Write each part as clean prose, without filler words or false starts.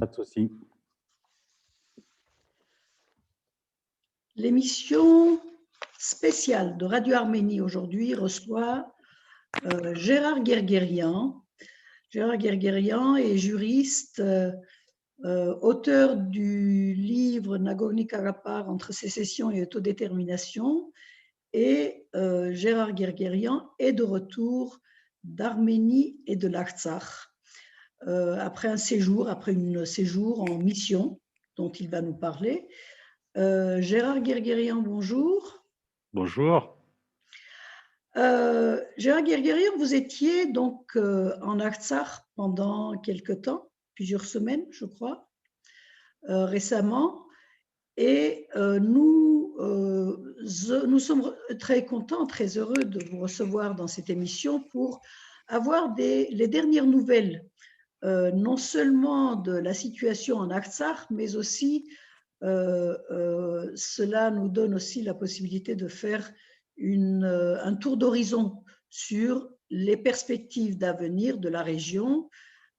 Pas de souci. L'émission spéciale de Radio Arménie aujourd'hui reçoit Gérard Guerguerian. Gérard Guerguerian est juriste, auteur du livre Nagorno-Karabakh entre sécession et autodétermination. Et Gérard Guerguerian est de retour d'Arménie et de l'Artsakh après un séjour en mission dont il va nous parler. Gérard Guerguerian, bonjour. Bonjour. Gérard Guerguerian, vous étiez donc en Artsakh pendant quelque temps, plusieurs semaines, je crois, récemment. Et nous sommes très contents, très heureux de vous recevoir dans cette émission pour avoir les dernières nouvelles, non seulement de la situation en Artsakh, mais aussi cela nous donne aussi la possibilité de faire un tour d'horizon sur les perspectives d'avenir de la région,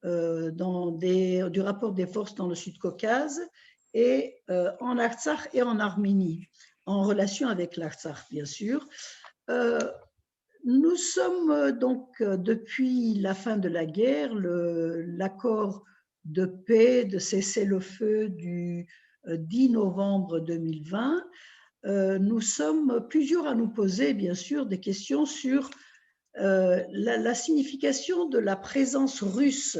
du rapport des forces dans le Sud-Caucase et en Artsakh et en Arménie, en relation avec l'Artsakh, bien sûr. Nous sommes donc, depuis la fin de la guerre, l'accord de paix, de cessez-le-feu du 10 novembre 2020, nous sommes plusieurs à nous poser, bien sûr, des questions sur la signification de la présence russe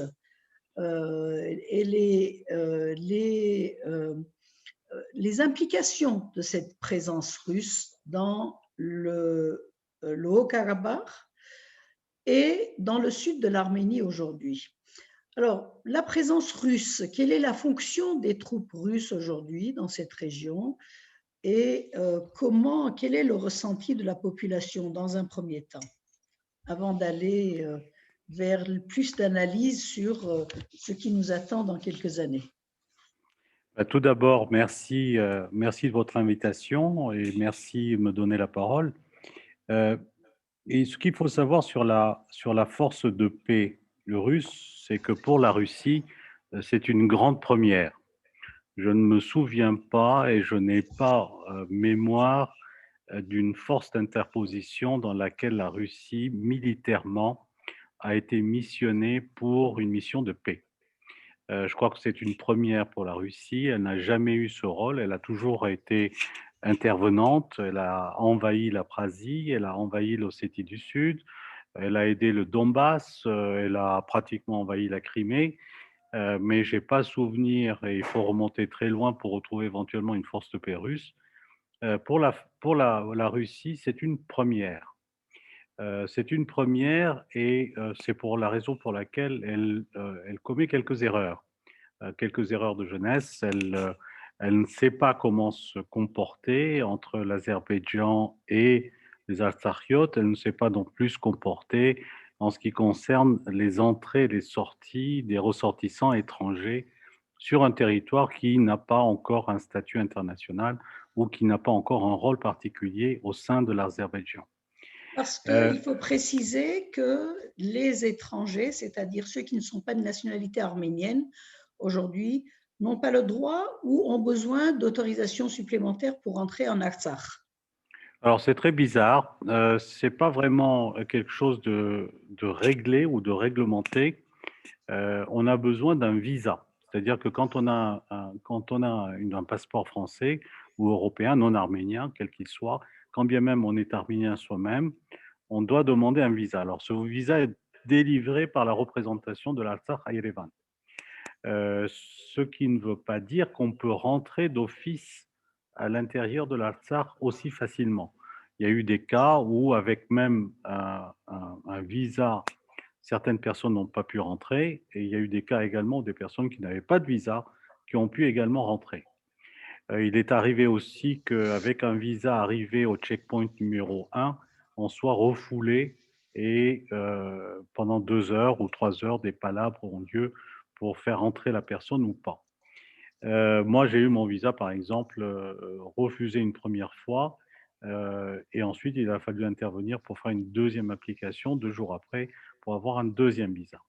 et les implications de cette présence russe dans le Haut-Karabakh et dans le sud de l'Arménie aujourd'hui. Alors, la présence russe, quelle est la fonction des troupes russes aujourd'hui dans cette région et quel est le ressenti de la population dans un premier temps, avant d'aller vers plus d'analyse sur ce qui nous attend dans quelques années? Tout d'abord, merci, merci de votre invitation et merci de me donner la parole. Et ce qu'il faut savoir sur la force de paix russe, c'est que pour la Russie, c'est une grande première. Je ne me souviens pas et je n'ai pas mémoire d'une force d'interposition dans laquelle la Russie, militairement, a été missionnée pour une mission de paix. Je crois que c'est une première pour la Russie. Elle n'a jamais eu ce rôle. Elle a toujours été intervenante. Elle a envahi l'Abkhazie, elle a envahi l'Ossétie du Sud, elle a aidé le Donbass, elle a pratiquement envahi la Crimée. Mais je n'ai pas souvenir, et il faut remonter très loin pour retrouver éventuellement une force de paix russe. Pour la Russie, c'est une première. C'est une première et c'est pour la raison pour laquelle elle commet quelques erreurs de jeunesse. Elle ne sait pas comment se comporter entre l'Azerbaïdjan et les Artsakhiot. Elle ne sait pas non plus se comporter en ce qui concerne les entrées et les sorties des ressortissants étrangers sur un territoire qui n'a pas encore un statut international ou qui n'a pas encore un rôle particulier au sein de l'Azerbaïdjan. Parce qu'il faut préciser que les étrangers, c'est-à-dire ceux qui ne sont pas de nationalité arménienne, aujourd'hui, n'ont pas le droit ou ont besoin d'autorisation supplémentaire pour entrer en Artsakh. Alors c'est très bizarre, c'est pas vraiment quelque chose de réglé ou de réglementé. On a besoin d'un visa, c'est-à-dire que quand on a un passeport français ou européen, non arménien, quel qu'il soit, quand bien même on est arménien soi-même, on doit demander un visa. Alors ce visa est délivré par la représentation de l'Artsakh à Yerevan. Ce qui ne veut pas dire qu'on peut rentrer d'office à l'intérieur de l'Artsakh aussi facilement. Il y a eu des cas où, avec même un visa, certaines personnes n'ont pas pu rentrer, et il y a eu des cas également où des personnes qui n'avaient pas de visa qui ont pu également rentrer. Il est arrivé aussi qu'avec un visa arrivé au checkpoint numéro 1, on soit refoulé et pendant 2 heures ou 3 heures, des palabres ont lieu pour faire entrer la personne ou pas. Moi, j'ai eu mon visa, par exemple, refusé une première fois et ensuite il a fallu intervenir pour faire une deuxième application 2 jours après pour avoir un deuxième visa.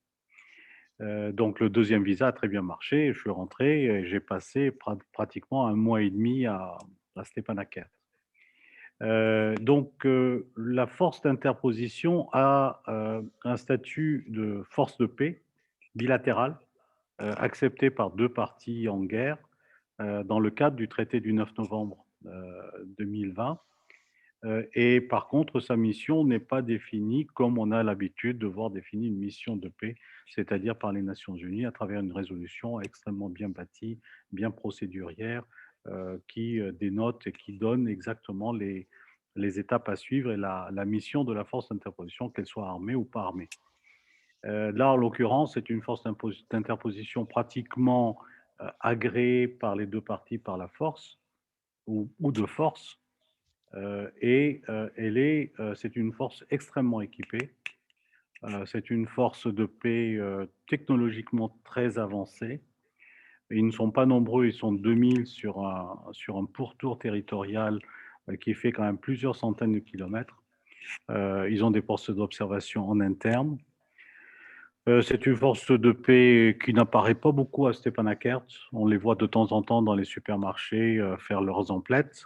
Donc, le deuxième visa a très bien marché. Je suis rentré et j'ai passé pratiquement 1 mois et demi à Stepanakert. Donc, la force d'interposition a un statut de force de paix bilatérale accepté par deux parties en guerre dans le cadre du traité du 9 novembre 2020. Et par contre, sa mission n'est pas définie comme on a l'habitude de voir définie une mission de paix, c'est-à-dire par les Nations Unies à travers une résolution extrêmement bien bâtie, bien procédurière, qui dénote et qui donne exactement les étapes à suivre et la mission de la force d'interposition, qu'elle soit armée ou pas armée. Là, en l'occurrence, c'est une force d'interposition pratiquement agréée par les deux parties par la force ou de force. C'est une force extrêmement équipée. C'est une force de paix technologiquement très avancée. Ils ne sont pas nombreux, ils sont 2000 sur un pourtour territorial qui fait quand même plusieurs centaines de kilomètres. Ils ont des postes d'observation en interne. C'est une force de paix qui n'apparaît pas beaucoup à Stepanakert. On les voit de temps en temps dans les supermarchés faire leurs emplettes.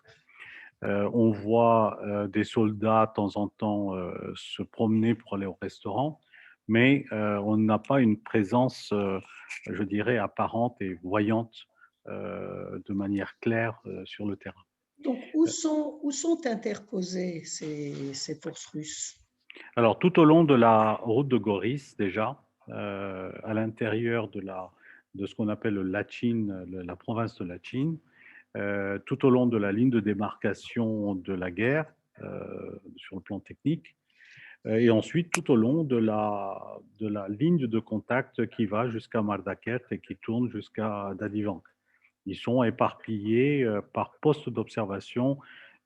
On voit des soldats de temps en temps se promener pour aller au restaurant, mais on n'a pas une présence, je dirais, apparente et voyante de manière claire sur le terrain. Donc, où sont interposées ces forces russes? Alors, tout au long de la route de Goris, déjà, à l'intérieur de ce qu'on appelle le Lachin, la province de Lachin, tout au long de la ligne de démarcation de la guerre, sur le plan technique, et ensuite tout au long de la ligne de contact qui va jusqu'à Mardaket et qui tourne jusqu'à Dadivank. Ils sont éparpillés par poste d'observation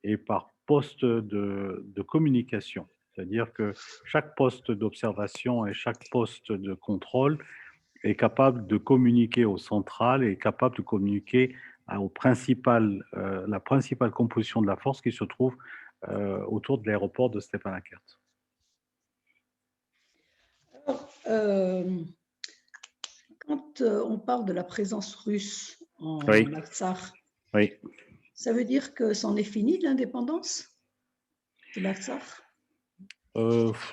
et par poste de communication. C'est-à-dire que chaque poste d'observation et chaque poste de contrôle est capable de communiquer au central et est capable de communiquer la principale composition de la force qui se trouve autour de l'aéroport de Stepanakert. Alors, quand on parle de la présence russe en Oui, Artsakh, oui. ça veut dire que c'en est fini de l'indépendance de l'Artsakh?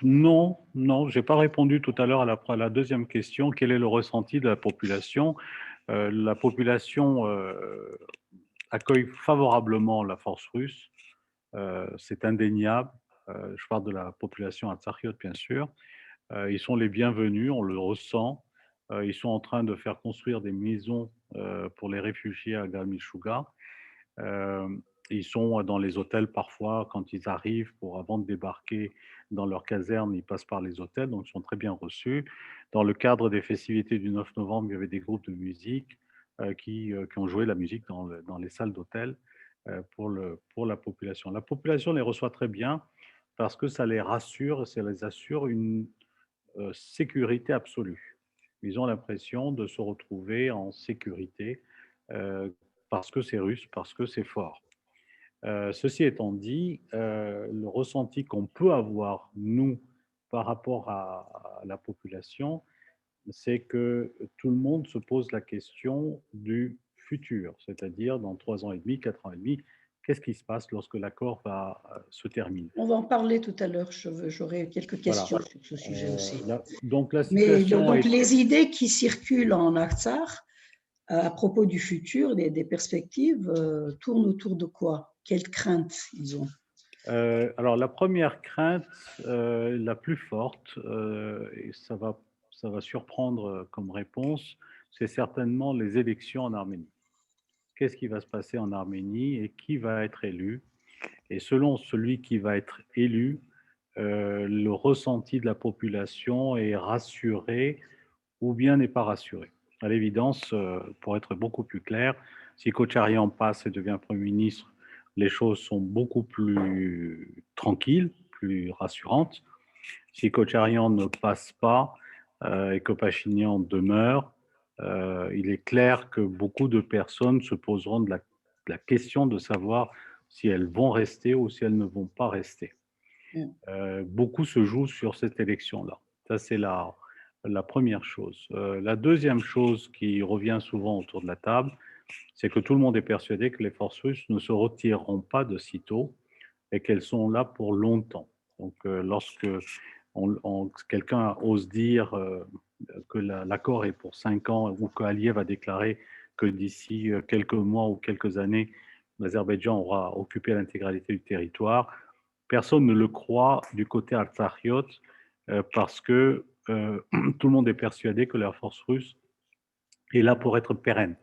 Non, non, je n'ai pas répondu tout à l'heure à la deuxième question. Quel est le ressenti de la population? La population accueille favorablement la force russe. C'est indéniable. Je parle de la population artsakiote, bien sûr. Ils sont les bienvenus, on le ressent. Ils sont en train de faire construire des maisons pour les réfugiés à Galmichouga. Ils sont dans les hôtels parfois quand ils arrivent avant de débarquer dans leur caserne, ils passent par les hôtels, donc ils sont très bien reçus. Dans le cadre des festivités du 9 novembre, il y avait des groupes de musique qui ont joué la musique dans les salles d'hôtel pour la population. La population les reçoit très bien parce que ça les rassure, ça les assure une sécurité absolue. Ils ont l'impression de se retrouver en sécurité parce que c'est russe, parce que c'est fort. Ceci étant dit, le ressenti qu'on peut avoir, nous, par rapport à la population, c'est que tout le monde se pose la question du futur, c'est-à-dire dans 3 ans et demi, 4 ans et demi, qu'est-ce qui se passe lorsque l'accord va se terminer? On va en parler tout à l'heure. J'aurai quelques Voilà. questions sur ce sujet aussi. Donc la Mais situation donc, est... les idées qui circulent en Artsakh à propos du futur, des perspectives, tournent autour de quoi? Quelles craintes ils ont? Alors la première crainte, la plus forte, et ça va surprendre comme réponse, c'est certainement les élections en Arménie. Qu'est-ce qui va se passer en Arménie et qui va être élu? Et selon celui qui va être élu, le ressenti de la population est rassuré ou bien n'est pas rassuré. À l'évidence, pour être beaucoup plus clair, si Kocharyan passe et devient Premier ministre, les choses sont beaucoup plus tranquilles, plus rassurantes. Si Kocharyan ne passe pas et que Pachinian demeure, il est clair que beaucoup de personnes se poseront de la question de savoir si elles vont rester ou si elles ne vont pas rester. Beaucoup se joue sur cette élection-là. Ça, c'est la première chose. La deuxième chose qui revient souvent autour de la table, c'est que tout le monde est persuadé que les forces russes ne se retireront pas de sitôt et qu'elles sont là pour longtemps. Donc, lorsque quelqu'un ose dire que l'accord est pour 5 ans ou qu'Aliyev a déclaré que d'ici quelques mois ou quelques années, l'Azerbaïdjan aura occupé l'intégralité du territoire, personne ne le croit du côté artsakiote parce que tout le monde est persuadé que la force russe est là pour être pérenne.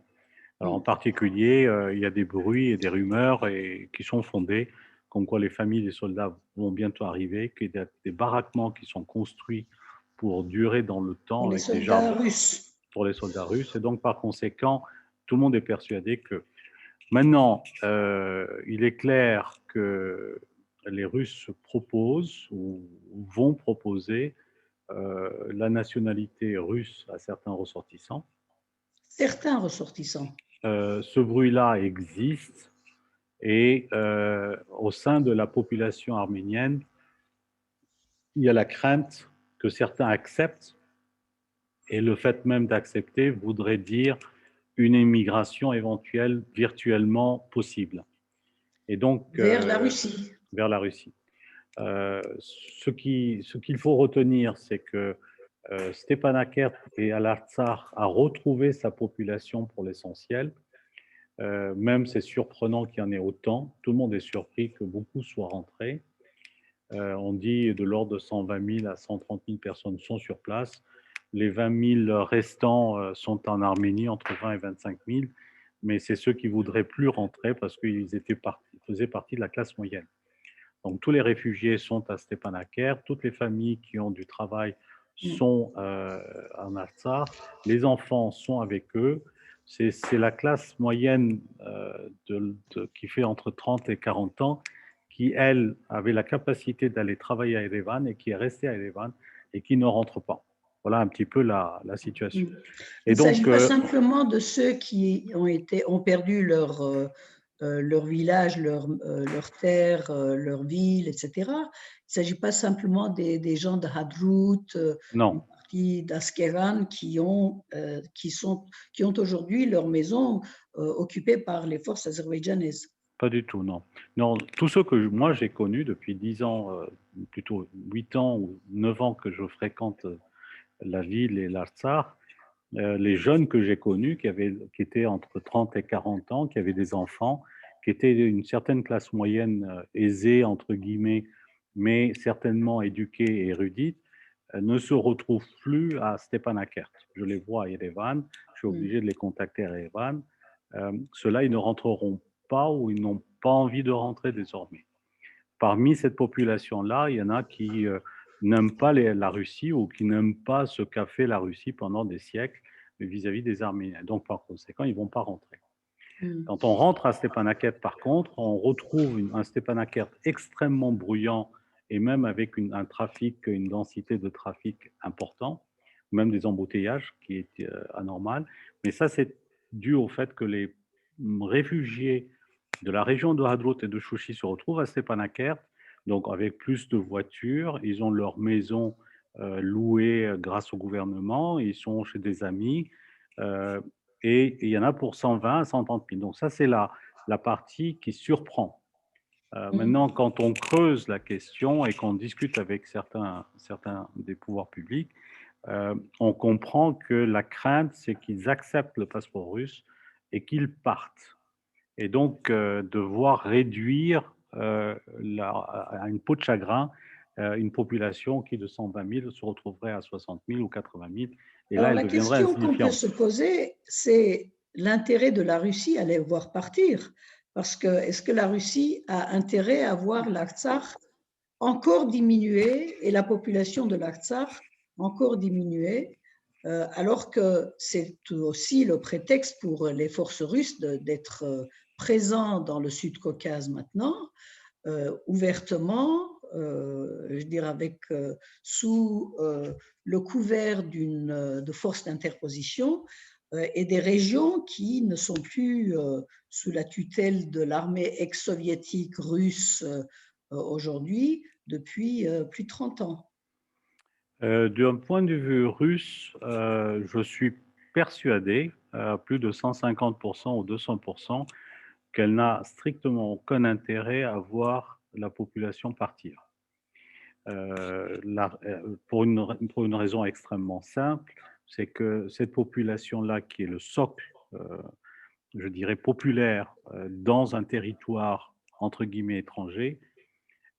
Alors, en particulier, il y a des bruits et des rumeurs qui sont fondés, comme quoi les familles des soldats vont bientôt arriver, qu'il y a des baraquements qui sont construits pour durer dans le Pour temps les avec des soldats jardins russes. pour les soldats russes. Et donc, par conséquent, tout le monde est persuadé que maintenant, il est clair que les Russes proposent ou vont proposer la nationalité russe à certains ressortissants. Certains ressortissants. Ce bruit-là existe et au sein de la population arménienne, il y a la crainte que certains acceptent et le fait même d'accepter voudrait dire une émigration éventuelle virtuellement possible. Et donc, Vers la Russie. vers la Russie. Ce qu'il faut retenir, c'est que Stepanakert et Al-Artsakh a retrouvé sa population pour l'essentiel. Même c'est surprenant qu'il y en ait autant. Tout le monde est surpris que beaucoup soient rentrés. On dit de l'ordre de 120 000 à 130 000 personnes sont sur place. Les 20 000 restants sont en Arménie, entre 20 et 25 000, mais c'est ceux qui voudraient plus rentrer parce qu'ils faisaient partie de la classe moyenne. Donc tous les réfugiés sont à Stepanakert, toutes les familles qui ont du travail sont en Artsakh, les enfants sont avec eux. C'est la classe moyenne qui fait entre 30 et 40 ans qui, elle, avait la capacité d'aller travailler à Erevan et qui est restée à Erevan et qui ne rentre pas. Voilà un petit peu la situation. Il ne s'agit pas simplement de ceux qui ont perdu leur village, leur terre, leur ville, etc. Il ne s'agit pas simplement des gens de Hadrout, une partie d'Askeran qui ont aujourd'hui leur maison occupée par les forces azerbaïdjanaises. Pas du tout, non. Non, tous ceux que moi j'ai connus depuis 10 ans, plutôt 8 ans ou 9 ans que je fréquente la ville et l'Artsakh, les jeunes que j'ai connus, qui étaient entre 30 et 40 ans, qui avaient des enfants, qui étaient d'une certaine classe moyenne aisée, entre guillemets, mais certainement éduquée et érudite, ne se retrouvent plus à Stepanakert. Je les vois à Erevan, je suis obligé de les contacter à Erevan. Ceux-là, ils ne rentreront pas ou ils n'ont pas envie de rentrer désormais. Parmi cette population-là, il y en a qui n'aiment pas la Russie ou qui n'aiment pas ce qu'a fait la Russie pendant des siècles vis-à-vis des Arméniens. Donc, par conséquent, ils ne vont pas rentrer. Quand on rentre à Stepanakert, par contre, on retrouve un Stepanakert extrêmement bruyant et même avec un trafic, une densité de trafic important, même des embouteillages qui est anormal. Mais ça, c'est dû au fait que les réfugiés de la région de Hadrout et de Chouchi se retrouvent à Stepanakert, donc avec plus de voitures, ils ont leur maison louée grâce au gouvernement, ils sont chez des amis, et il y en a pour 120 à 130 000. Donc ça, c'est la partie qui surprend. Maintenant, quand on creuse la question et qu'on discute avec certains des pouvoirs publics, on comprend que la crainte, c'est qu'ils acceptent le passeport russe et qu'ils partent. Et donc, devoir réduire à une peau de chagrin une population qui, de 120 000, se retrouverait à 60 000 ou 80 000. Et là, Alors, elle la deviendrait question qu'on peut insignifiante. se poser, c'est l'intérêt de la Russie à les voir partir. Parce que est-ce que la Russie a intérêt à voir l'Artsakh encore diminuer et la population de l'Artsakh encore diminuer, alors que c'est aussi le prétexte pour les forces russes d'être présents dans le Sud-Caucase maintenant, ouvertement, je dirais sous le couvert de forces d'interposition et des régions qui ne sont plus sous la tutelle de l'armée ex-soviétique russe aujourd'hui depuis plus de 30 ans. D'un point de vue russe, je suis persuadé, à plus de 150% ou 200%, qu'elle n'a strictement aucun intérêt à voir la population partir. Pour une raison extrêmement simple, c'est que cette population-là, qui est le socle, je dirais, populaire dans un territoire, entre guillemets, étranger,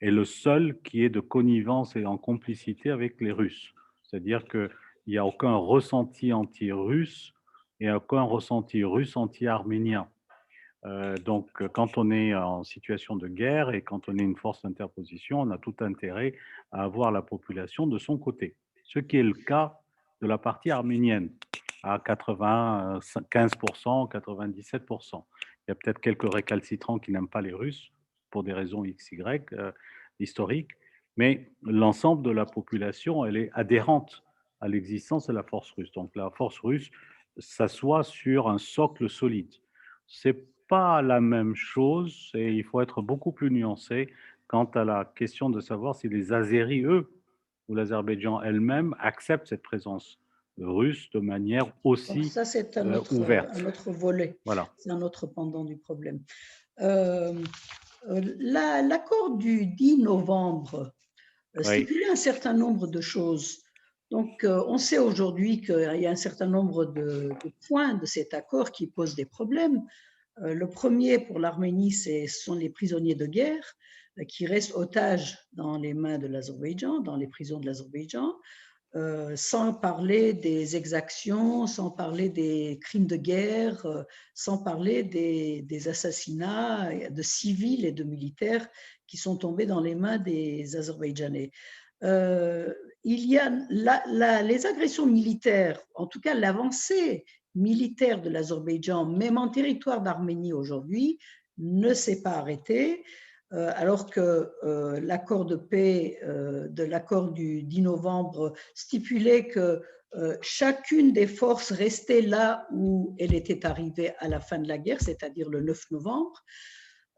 est le seul qui est de connivence et en complicité avec les Russes. C'est-à-dire qu'il n'y a aucun ressenti anti-russe et aucun ressenti russe anti-arménien. Donc, quand on est en situation de guerre et quand on est une force d'interposition, on a tout intérêt à avoir la population de son côté. Ce qui est le cas de la partie arménienne, à 95%, 97%. Il y a peut-être quelques récalcitrants qui n'aiment pas les Russes pour des raisons XY historiques, mais l'ensemble de la population, elle est adhérente à l'existence de la force russe. Donc, la force russe s'assoit sur un socle solide. C'est pas la même chose et il faut être beaucoup plus nuancé quant à la question de savoir si les Azéris, eux, ou l'Azerbaïdjan elle-même acceptent cette présence russe de manière Donc aussi ça, c'est un ouverte. autre volet, Voilà. c'est un autre pendant du problème. L'accord du 10 novembre Oui. stipulait un certain nombre de choses. Donc, on sait aujourd'hui qu'il y a un certain nombre de points de cet accord qui posent des problèmes. Le premier pour l'Arménie, ce sont les prisonniers de guerre qui restent otages dans les mains de l'Azerbaïdjan, dans les prisons de l'Azerbaïdjan. Sans parler des exactions, sans parler des crimes de guerre, sans parler des assassinats de civils et de militaires qui sont tombés dans les mains des Azerbaïdjanais. Il y a les agressions militaires, en tout cas l'avancée militaire de l'Azerbaïdjan, même en territoire d'Arménie aujourd'hui, ne s'est pas arrêtée. Alors que l'accord de paix de l'accord du 10 novembre stipulait que chacune des forces restait là où elle était arrivée à la fin de la guerre, c'est-à-dire le 9 novembre.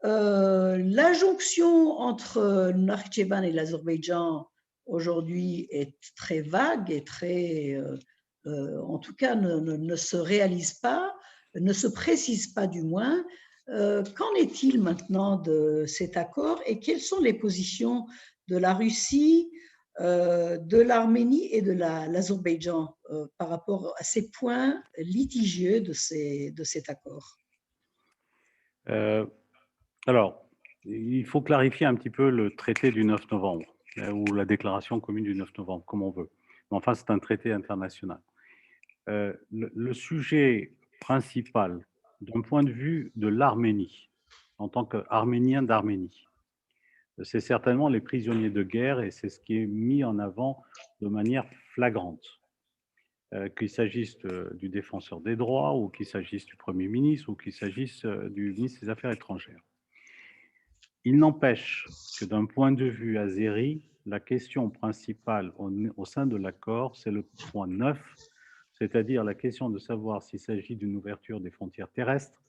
La jonction entre Nakhchivan et l'Azerbaïdjan aujourd'hui est très vague et très, en tout cas, ne se réalise pas, ne se précise pas du moins. Qu'en est-il maintenant de cet accord et quelles sont les positions de la Russie, de l'Arménie et de l'Azerbaïdjan par rapport à ces points litigieux de cet accord? Alors, il faut clarifier un petit peu le traité du 9 novembre ou la déclaration commune du 9 novembre, comme on veut. Mais enfin, c'est un traité international. Le sujet principal, d'un point de vue de l'Arménie, en tant qu'Arménien d'Arménie, c'est certainement les prisonniers de guerre et c'est ce qui est mis en avant de manière flagrante. Qu'il s'agisse du défenseur des droits ou qu'il s'agisse du Premier ministre ou qu'il s'agisse du ministre des Affaires étrangères. Il n'empêche que d'un point de vue azéri, la question principale au sein de l'accord, c'est le point 9, c'est-à-dire la question de savoir s'il s'agit d'une ouverture des frontières terrestres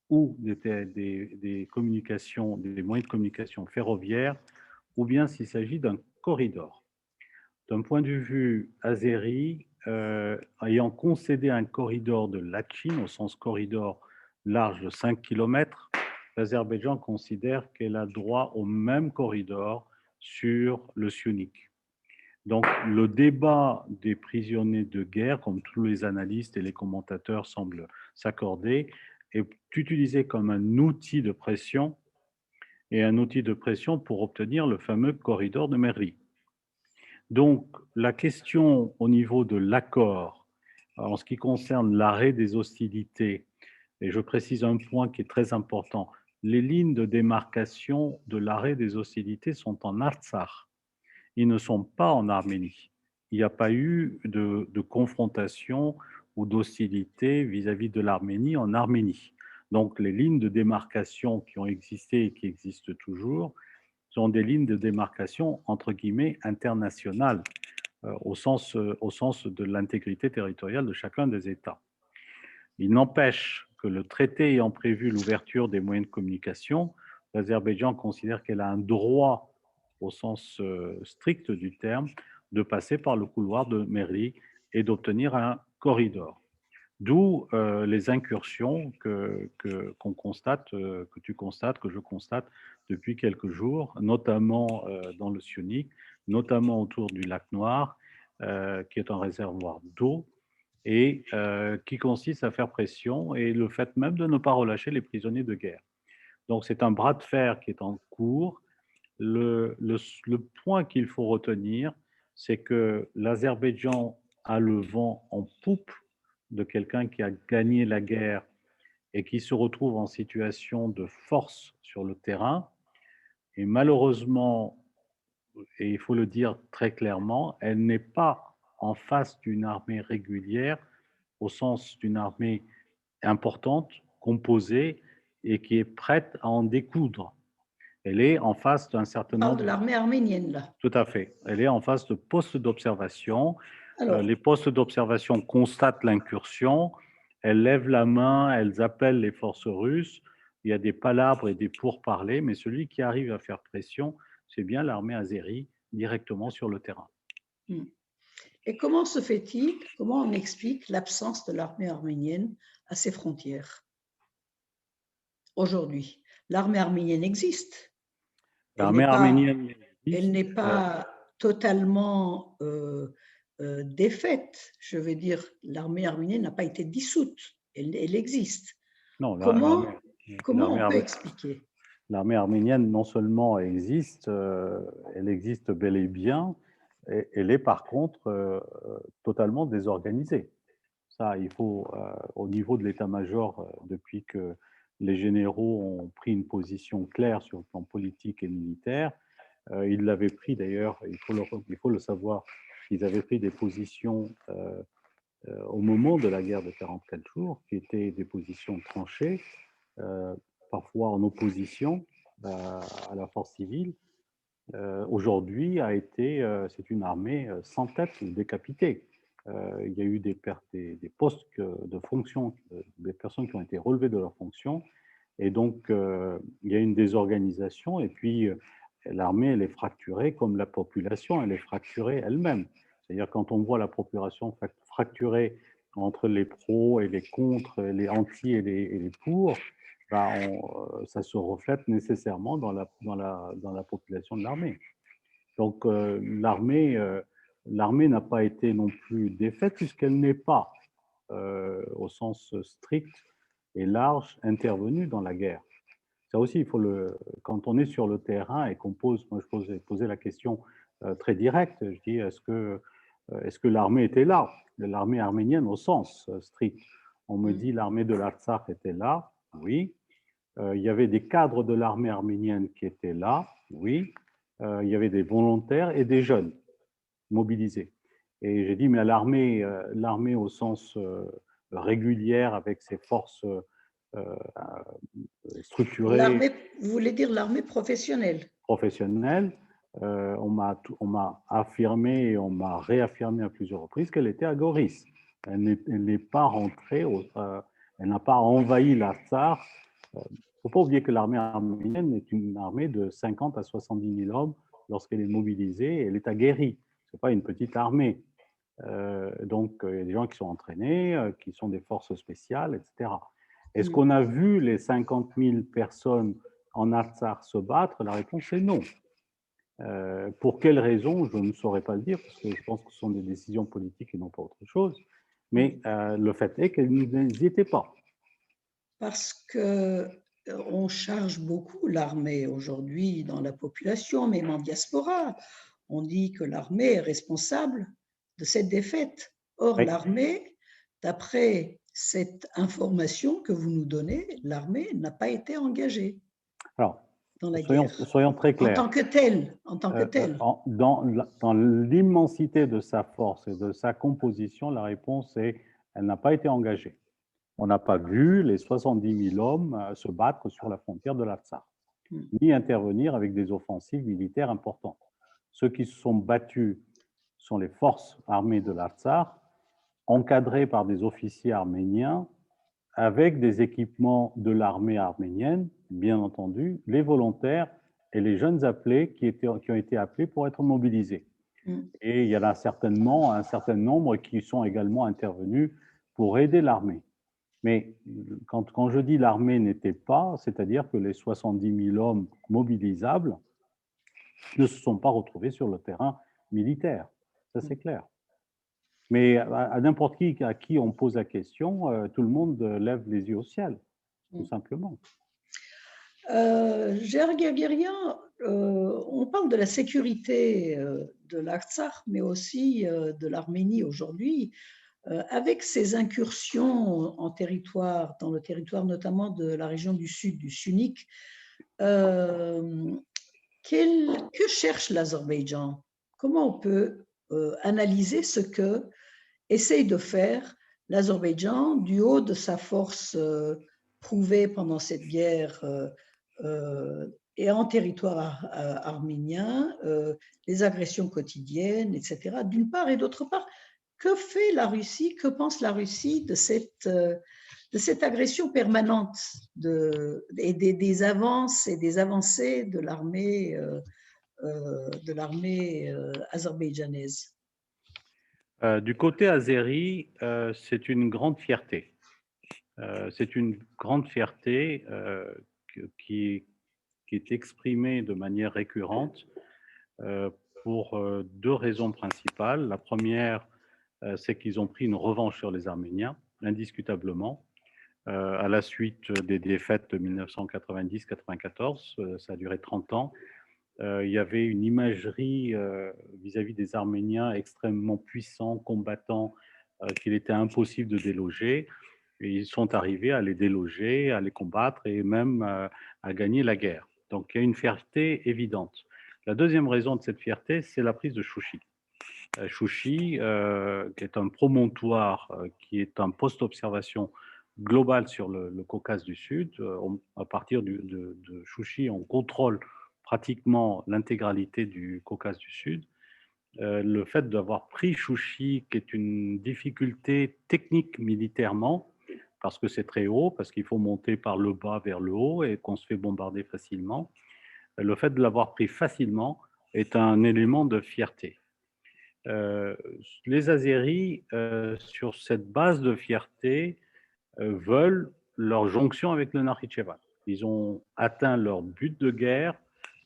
ou des communications, des moyens de communication ferroviaires, ou bien s'il s'agit d'un corridor. D'un point de vue azéri, ayant concédé un corridor de Latchine, au sens corridor large de 5 km, l'Azerbaïdjan considère qu'elle a droit au même corridor sur le Syunik. Donc, le débat des prisonniers de guerre, comme tous les analystes et les commentateurs semblent s'accorder, est utilisé comme un outil de pression et un outil de pression pour obtenir le fameux corridor de Merri. Donc, la question au niveau de l'accord, en ce qui concerne l'arrêt des hostilités, et je précise un point qui est très important, les lignes de démarcation de l'arrêt des hostilités sont en Artsakh. Ils ne sont pas en Arménie. Il n'y a pas eu de confrontation ou d'hostilité vis-à-vis de l'Arménie en Arménie. Donc les lignes de démarcation qui ont existé et qui existent toujours sont des lignes de démarcation entre guillemets internationales au sens de l'intégrité territoriale de chacun des États. Il n'empêche que le traité ayant prévu l'ouverture des moyens de communication, l'Azerbaïdjan considère qu'elle a un droit, au sens strict du terme, de passer par le couloir de mairie et d'obtenir un corridor. D'où les incursions qu'on constate, que tu constates, que je constate depuis quelques jours, notamment dans le Sionic, notamment autour du lac Noir, qui est un réservoir d'eau et qui consiste à faire pression et le fait même de ne pas relâcher les prisonniers de guerre. Donc c'est un bras de fer qui est en cours. Le point qu'il faut retenir, c'est que l'Azerbaïdjan a le vent en poupe de quelqu'un qui a gagné la guerre et qui se retrouve en situation de force sur le terrain. Et malheureusement, et il faut le dire très clairement, elle n'est pas en face d'une armée régulière au sens d'une armée importante, composée et qui est prête à en découdre. Elle est en face d'un certain On parle nombre. de l'armée arménienne, là. Tout à fait. Elle est en face de postes d'observation. Alors, Les postes d'observation constatent l'incursion, elles lèvent la main, elles appellent les forces russes. Il y a des palabres et des pourparlers, mais celui qui arrive à faire pression, c'est bien l'armée azérie directement sur le terrain. et comment se fait-il, comment on explique l'absence de l'armée arménienne à ses frontières aujourd'hui? L'armée arménienne existe. L'armée arménienne Elle n'est existe. pas totalement défaite. Je veux dire, l'armée arménienne n'a pas été dissoute. Elle existe. Non, Comment on peut expliquer? L'armée arménienne, non seulement existe, elle existe bel et bien, et elle est par contre totalement désorganisée. Ça, il faut, au niveau de l'état-major, depuis que les généraux ont pris une position claire sur le plan politique et militaire, ils l'avaient pris d'ailleurs, il faut le savoir, ils avaient pris des positions au moment de la guerre de 44 jours, qui étaient des positions tranchées, parfois en opposition à la force civile. Aujourd'hui, c'est une armée sans tête ou décapitée. Il y a eu des pertes des postes de fonction, des personnes qui ont été relevées de leurs fonctions, et donc il y a une désorganisation, et puis l'armée, elle est fracturée comme la population, elle est fracturée elle-même. C'est-à-dire quand on voit la population fracturée entre les pros et les contre, les anti et les pour, ben ça se reflète nécessairement dans la population de l'armée. Donc l'armée n'a pas été non plus défaite puisqu'elle n'est pas, au sens strict et large, intervenue dans la guerre. Ça aussi, quand on est sur le terrain et qu'on moi je posais la question très directe, je dis est-ce que l'armée était là? L'armée arménienne au sens strict. On me dit l'armée de l'Artsakh était là, oui. Il y avait des cadres de l'armée arménienne qui étaient là, oui. Il y avait des volontaires et des jeunes mobilisés. Et j'ai dit, mais l'armée au sens régulière, avec ses forces structurées, Vous voulez dire l'armée professionnelle? professionnelles, on m'a affirmé et on m'a réaffirmé à plusieurs reprises qu'elle était à Goris. Elle n'est pas rentrée, elle n'a pas envahi l'Artsakh. Il ne faut pas oublier que l'armée arménienne est une armée de 50 à 70 000 hommes lorsqu'elle est mobilisée, elle est aguerrie. Ce n'est pas une petite armée. Donc, il y a des gens qui sont entraînés, qui sont des forces spéciales, etc. Est-ce qu'on a vu les 50 000 personnes en Artsakh se battre? La réponse est non. Pour quelles raisons, je ne saurais pas le dire, parce que je pense que ce sont des décisions politiques et non pas autre chose. Mais le fait est qu'elles n'y étaient pas. Parce que on charge beaucoup l'armée aujourd'hui dans la population, même en diaspora. On dit que l'armée est responsable de cette défaite. Or, Oui. l'armée, d'après cette information que vous nous donnez, l'armée n'a pas été engagée Alors, dans la guerre. soyons très clairs. En tant que telle. Dans l'immensité de sa force et de sa composition, la réponse est elle n'a pas été engagée. On n'a pas vu les 70 000 hommes se battre sur la frontière de l'Artsakh, ni intervenir avec des offensives militaires importantes. Ceux qui se sont battus sont les forces armées de l'Artsakh, encadrées par des officiers arméniens, avec des équipements de l'armée arménienne, bien entendu, les volontaires et les jeunes appelés qui ont été appelés pour être mobilisés. Mm. Et il y en a certainement un certain nombre qui sont également intervenus pour aider l'armée. Mais quand je dis l'armée n'était pas, c'est-à-dire que les 70 000 hommes mobilisables ne se sont pas retrouvés sur le terrain militaire. Ça, c'est clair. Mais à n'importe qui à qui on pose la question, tout le monde lève les yeux au ciel, tout simplement. Gérard Guerguerian, on parle de la sécurité de l'Artsakh, mais aussi de l'Arménie aujourd'hui, avec ses incursions en territoire, dans le territoire notamment de la région du sud, du Sunnique. Que cherche l'Azerbaïdjan? Comment on peut analyser ce que essaye de faire l'Azerbaïdjan du haut de sa force prouvée pendant cette guerre et en territoire arménien, les agressions quotidiennes, etc. D'une part, et d'autre part, que fait la Russie, que pense la Russie de cette agression permanente et des avances et des avancées de l'armée azerbaïdjanaise? Du côté azéri, c'est une grande fierté. C'est une grande fierté qui, qui est exprimée de manière récurrente pour deux raisons principales. La première, c'est qu'ils ont pris une revanche sur les Arméniens, indiscutablement, à la suite des défaites de 1990-94. Ça a duré 30 ans. Il y avait une imagerie vis-à-vis des Arméniens extrêmement puissants, combattants, qu'il était impossible de déloger. Et ils sont arrivés à les déloger, à les combattre et même à gagner la guerre. Donc il y a une fierté évidente. La deuxième raison de cette fierté, c'est la prise de Chouchi. Chouchi, qui est un promontoire, qui est un poste d'observation global sur le Caucase du Sud. À partir de Chouchi, on contrôle pratiquement l'intégralité du Caucase du Sud. Le fait d'avoir pris Chouchi, qui est une difficulté technique militairement, parce que c'est très haut, parce qu'il faut monter par le bas vers le haut et qu'on se fait bombarder facilement, le fait de l'avoir pris facilement est un élément de fierté. Les Azéris, sur cette base de fierté, veulent leur jonction avec le Nakhichevan. Ils ont atteint leur but de guerre,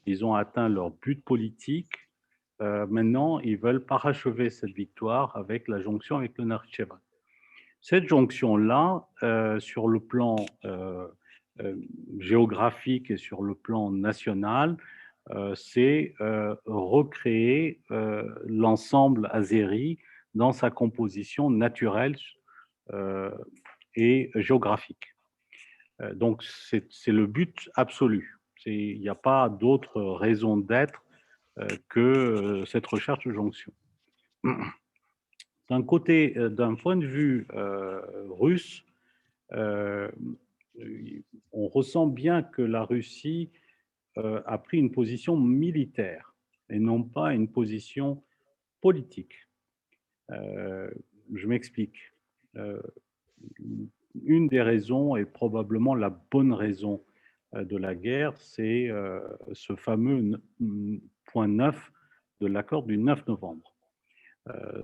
ils ont atteint leur but politique. Maintenant, ils veulent parachever cette victoire avec la jonction avec le Nakhichevan. Cette jonction-là, sur le plan géographique et sur le plan national, c'est recréer l'ensemble azéri dans sa composition naturelle et géographique. Donc, c'est le but absolu. Il n'y a pas d'autre raison d'être que cette recherche de jonction. D'un côté, d'un point de vue russe, on ressent bien que la Russie a pris une position militaire et non pas une position politique. Je m'explique. Une des raisons, et probablement la bonne raison de la guerre, c'est ce fameux point 9 de l'accord du 9 novembre.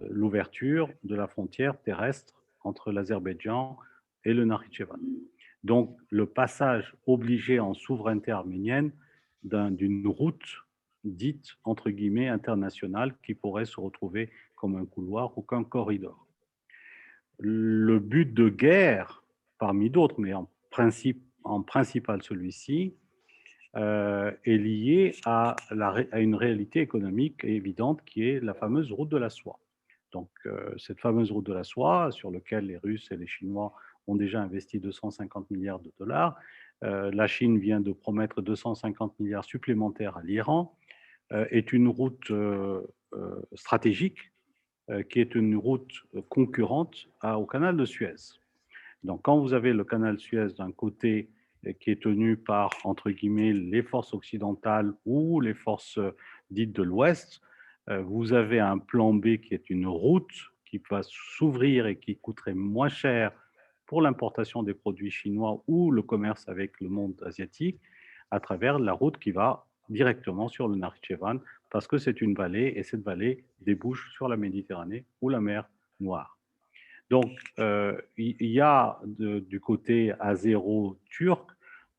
L'ouverture de la frontière terrestre entre l'Azerbaïdjan et le Nakhichevan. Donc, le passage obligé en souveraineté arménienne d'une route dite, entre guillemets, internationale qui pourrait se retrouver comme un couloir ou qu'un corridor. Le but de guerre, parmi d'autres, mais en principal celui-ci, est lié à une réalité économique évidente qui est la fameuse route de la soie. Donc, cette fameuse route de la soie, sur laquelle les Russes et les Chinois ont déjà investi 250 milliards de dollars, la Chine vient de promettre 250 milliards supplémentaires à l'Iran, est une route stratégique, qui est une route concurrente au canal de Suez. Donc, quand vous avez le canal de Suez d'un côté qui est tenu par, entre guillemets, les forces occidentales ou les forces dites de l'Ouest, vous avez un plan B qui est une route qui va s'ouvrir et qui coûterait moins cher pour l'importation des produits chinois ou le commerce avec le monde asiatique, à travers la route qui va directement sur le Nakhichevan parce que c'est une vallée et cette vallée débouche sur la Méditerranée ou la mer Noire. Donc, il y a du côté azéro-turc,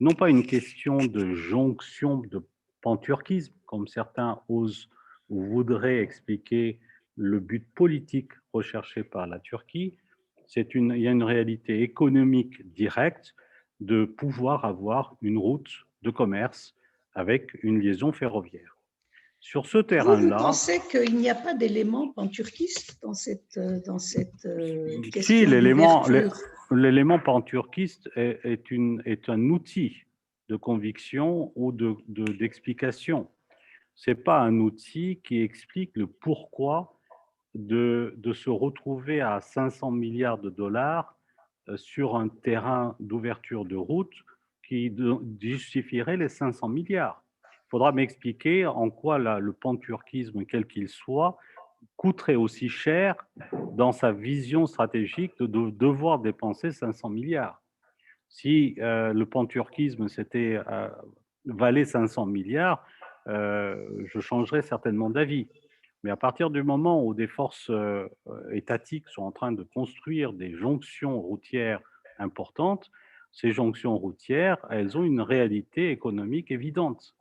non pas une question de jonction de panturquisme, comme certains osent ou voudraient expliquer le but politique recherché par la Turquie. Il y a une réalité économique directe de pouvoir avoir une route de commerce avec une liaison ferroviaire. Sur ce Vous terrain-là, pensez qu'il n'y a pas d'élément panturquiste dans cette si question d'ouverture? l'élément panturquiste est un outil de conviction ou d'explication. Ce n'est pas un outil qui explique le pourquoi de se retrouver à 500 milliards de dollars sur un terrain d'ouverture de route qui justifierait les 500 milliards. Il faudra m'expliquer en quoi le panturquisme, quel qu'il soit, coûterait aussi cher dans sa vision stratégique de devoir dépenser 500 milliards. Si le panturquisme s'était valait 500 milliards, je changerais certainement d'avis. Mais à partir du moment où des forces étatiques sont en train de construire des jonctions routières importantes, ces jonctions routières, elles ont une réalité économique évidente.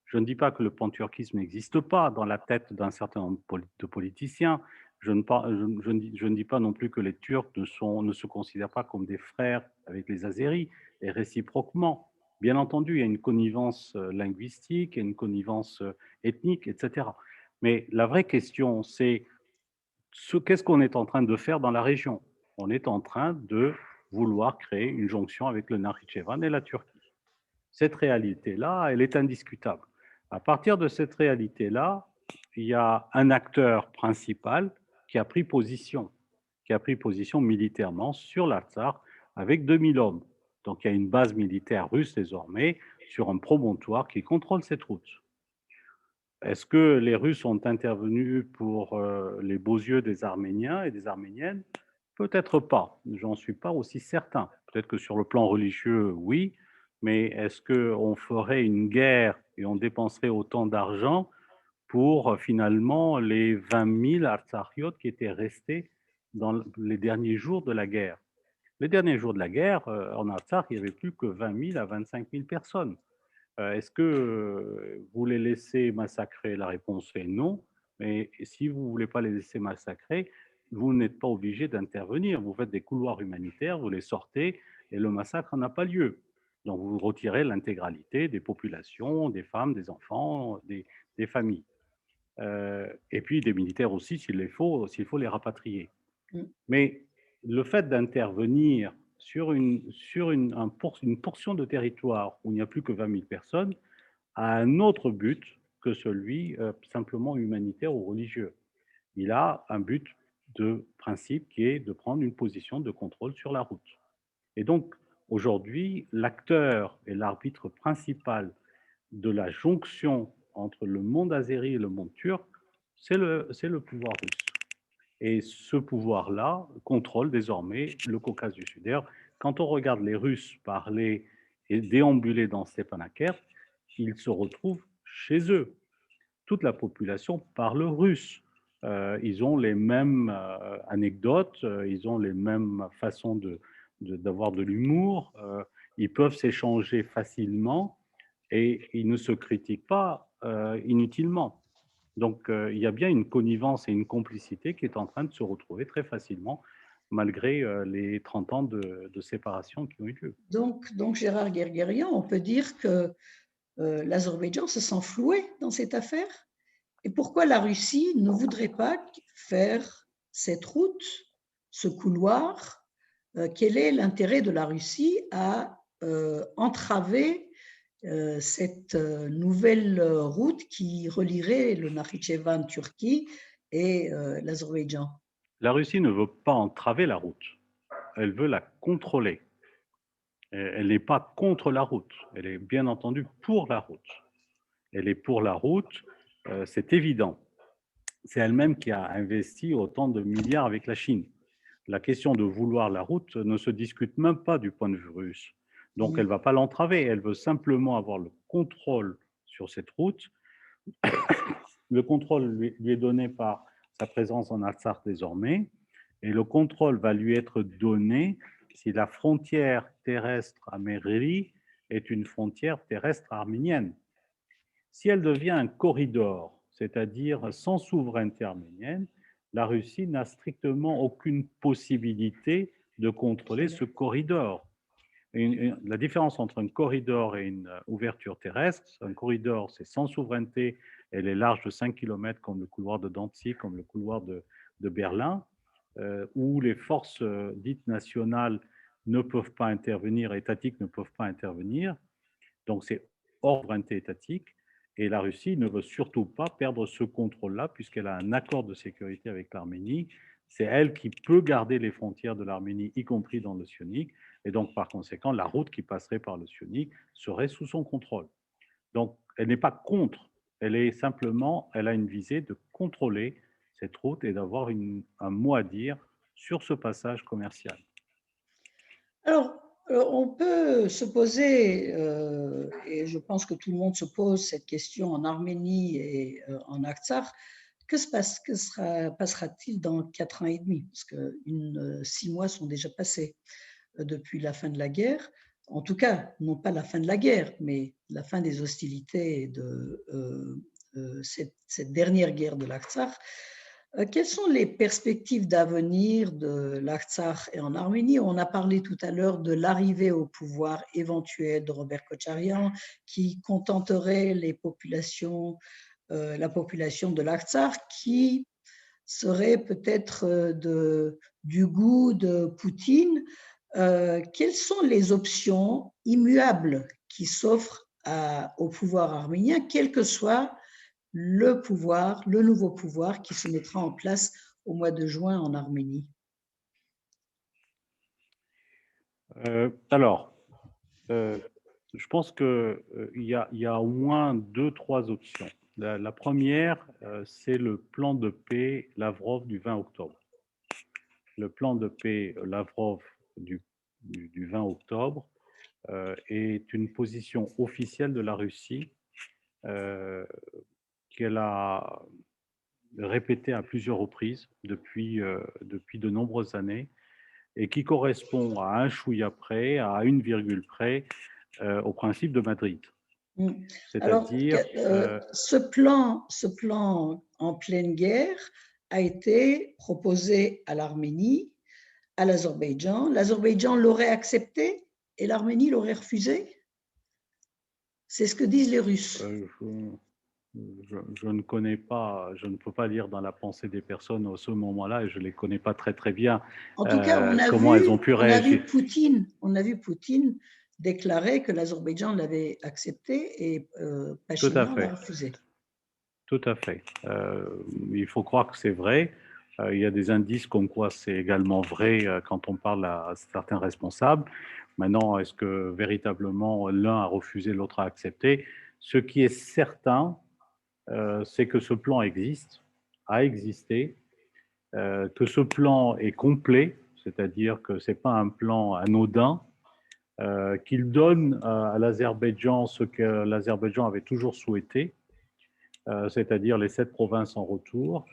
Je ne dis pas que le panturquisme n'existe pas dans la tête d'un certain nombre de politiciens. Je ne dis pas non plus que les Turcs ne se considèrent pas comme des frères avec les Azéris, et réciproquement. Bien entendu, il y a une connivence linguistique, il y a une connivence ethnique, etc. Mais la vraie question, c'est qu'est-ce qu'on est en train de faire dans la région? On est en train de vouloir créer une jonction avec le Nakhitchevan et la Turquie. Cette réalité-là, elle est indiscutable. À partir de cette réalité-là, il y a un acteur principal qui a pris position militairement sur l'Artsakh avec 2000 hommes. Donc il y a une base militaire russe désormais sur un promontoire qui contrôle cette route. Est-ce que les Russes ont intervenu pour les beaux yeux des Arméniens et des Arméniennes? Peut-être pas, j'en suis pas aussi certain. Peut-être que sur le plan religieux, oui, mais est-ce qu'on ferait une guerre et on dépenserait autant d'argent pour finalement les 20 000 Artsakhiot qui étaient restés dans les derniers jours de la guerre? Les derniers jours de la guerre, en Artsakh, il n'y avait plus que 20 000 à 25 000 personnes. Est-ce que vous les laissez massacrer? La réponse est non. Mais si vous ne voulez pas les laisser massacrer, vous n'êtes pas obligé d'intervenir. Vous faites des couloirs humanitaires, vous les sortez et le massacre n'a pas lieu. Donc vous retirez l'intégralité des populations, des femmes, des enfants, des familles. Et puis des militaires aussi, s'il faut les rapatrier. Mm. Mais le fait d'intervenir sur une portion de territoire où il n'y a plus que 20 000 personnes a un autre but que celui simplement humanitaire ou religieux. Il a un but de principe qui est de prendre une position de contrôle sur la route. Et donc, aujourd'hui, l'acteur et l'arbitre principal de la jonction entre le monde azéri et le monde turc, c'est le pouvoir russe. Et ce pouvoir-là contrôle désormais le Caucase du Sud. D'ailleurs, quand on regarde les Russes parler et déambuler dans Stepanakert, ils se retrouvent chez eux. Toute la population parle russe. Ils ont les mêmes anecdotes, ils ont les mêmes façons d'avoir de l'humour, ils peuvent s'échanger facilement et ils ne se critiquent pas inutilement. Donc il y a bien une connivence et une complicité qui est en train de se retrouver très facilement malgré les 30 ans de séparation qui ont eu lieu. Donc Gérard Guerguerian, on peut dire que l'Azerbaïdjan se sent floué dans cette affaire. Et pourquoi la Russie ne voudrait pas faire cette route, ce couloir? Quel est l'intérêt de la Russie à entraver cette nouvelle route qui relierait le Nakhitchevan, Turquie et l'Azerbaïdjan? La Russie ne veut pas entraver la route, elle veut la contrôler. Elle n'est pas contre la route, elle est bien entendu pour la route. Elle est pour la route, c'est évident. C'est elle-même qui a investi autant de milliards avec la Chine. La question de vouloir la route ne se discute même pas du point de vue russe. Donc elle ne va pas l'entraver, elle veut simplement avoir le contrôle sur cette route le contrôle lui est donné par sa présence en Artsakh désormais, et le contrôle va lui être donné si la frontière terrestre à Merili est une frontière terrestre arménienne. Si elle devient un corridor, c'est-à-dire sans souveraineté arménienne, la Russie n'a strictement aucune possibilité de contrôler ce corridor. La différence entre un corridor et une ouverture terrestre, un corridor, c'est sans souveraineté, elle est large de 5 km comme le couloir de Danzig, comme le couloir de Berlin, où les forces dites nationales ne peuvent pas intervenir, étatiques ne peuvent pas intervenir. Donc c'est hors souveraineté étatique. Et la Russie ne veut surtout pas perdre ce contrôle-là, puisqu'elle a un accord de sécurité avec l'Arménie. C'est elle qui peut garder les frontières de l'Arménie, y compris dans le Sionique. Et donc, par conséquent, la route qui passerait par le Sionique serait sous son contrôle. Donc, elle n'est pas contre, elle est simplement, elle a une visée de contrôler cette route et d'avoir un mot à dire sur ce passage commercial. Alors, on peut se poser, et je pense que tout le monde se pose cette question en Arménie et en Artsakh, passera-t-il dans 4 ans et demi? Parce que 6 mois sont déjà passés depuis la fin de la guerre. En tout cas, non pas la fin de la guerre, mais la fin des hostilités de cette dernière guerre de l'Artsakh. Quelles sont les perspectives d'avenir de l'Artsakh et en Arménie? On a parlé tout à l'heure de l'arrivée au pouvoir éventuel de Robert Kocharyan, qui contenterait la population de l'Artsakh, qui serait peut-être du goût de Poutine. Quelles sont les options immuables qui s'offrent au pouvoir arménien, quel que soit le nouveau pouvoir qui se mettra en place au mois de juin en Arménie? Alors, je pense qu'il y a au moins 2-3 options. La première, c'est le plan de paix Lavrov du 20 octobre. Le plan de paix Lavrov du 20 octobre est une position officielle de la Russie qu'elle a répétée à plusieurs reprises depuis de nombreuses années et qui correspond à un chouïa près, à une virgule près, au principe de Madrid. Alors, C'est-à-dire, ce plan en pleine guerre a été proposé à l'Arménie, à l'Azerbaïdjan. L'Azerbaïdjan l'aurait accepté et l'Arménie l'aurait refusé. C'est ce que disent les Russes. Je ne connais pas, je ne peux pas lire dans la pensée des personnes à ce moment-là et je ne les connais pas très très bien. En tout cas, comment elles ont pu réagir. On a vu Poutine déclarer que l'Azerbaïdjan l'avait accepté et Pachinian l'a refusé. Tout à fait. Il faut croire que c'est vrai. Il y a des indices comme quoi c'est également vrai quand on parle à certains responsables. Maintenant, est-ce que véritablement l'un a refusé, l'autre a accepté? Ce qui est certain, c'est que ce plan existe, a existé, que ce plan est complet, c'est-à-dire que ce n'est pas un plan anodin, qu'il donne à l'Azerbaïdjan ce que l'Azerbaïdjan avait toujours souhaité, c'est-à-dire les 7 provinces en retour,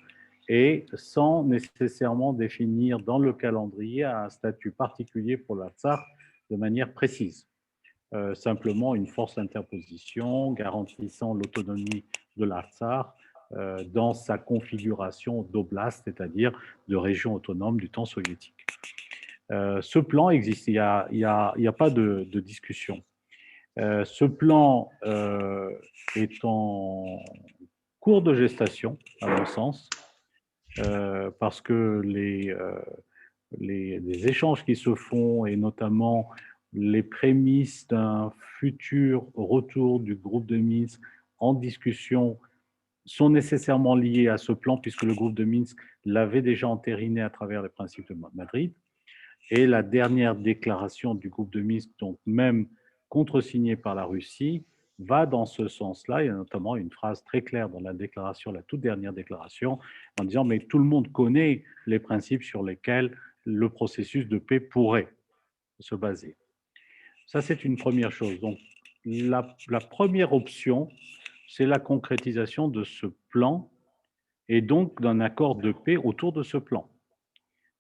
et sans nécessairement définir dans le calendrier un statut particulier pour l'Artsakh de manière précise. Simplement une force d'interposition garantissant l'autonomie de l'Artsakh dans sa configuration d'oblast, c'est-à-dire de région autonome du temps soviétique. Ce plan existe, il n'y a pas de discussion. Ce plan est en cours de gestation, à mon sens, parce que les échanges qui se font, et notamment les prémices d'un futur retour du groupe de Minsk en discussion, sont nécessairement liées à ce plan, puisque le groupe de Minsk l'avait déjà entériné à travers les principes de Madrid. Et la dernière déclaration du groupe de Minsk, donc même contresignée par la Russie, va dans ce sens-là. Il y a notamment une phrase très claire dans la déclaration, la toute dernière déclaration, en disant mais tout le monde connaît les principes sur lesquels le processus de paix pourrait se baser. Ça, c'est une première chose. Donc, la première option, c'est la concrétisation de ce plan et donc d'un accord de paix autour de ce plan.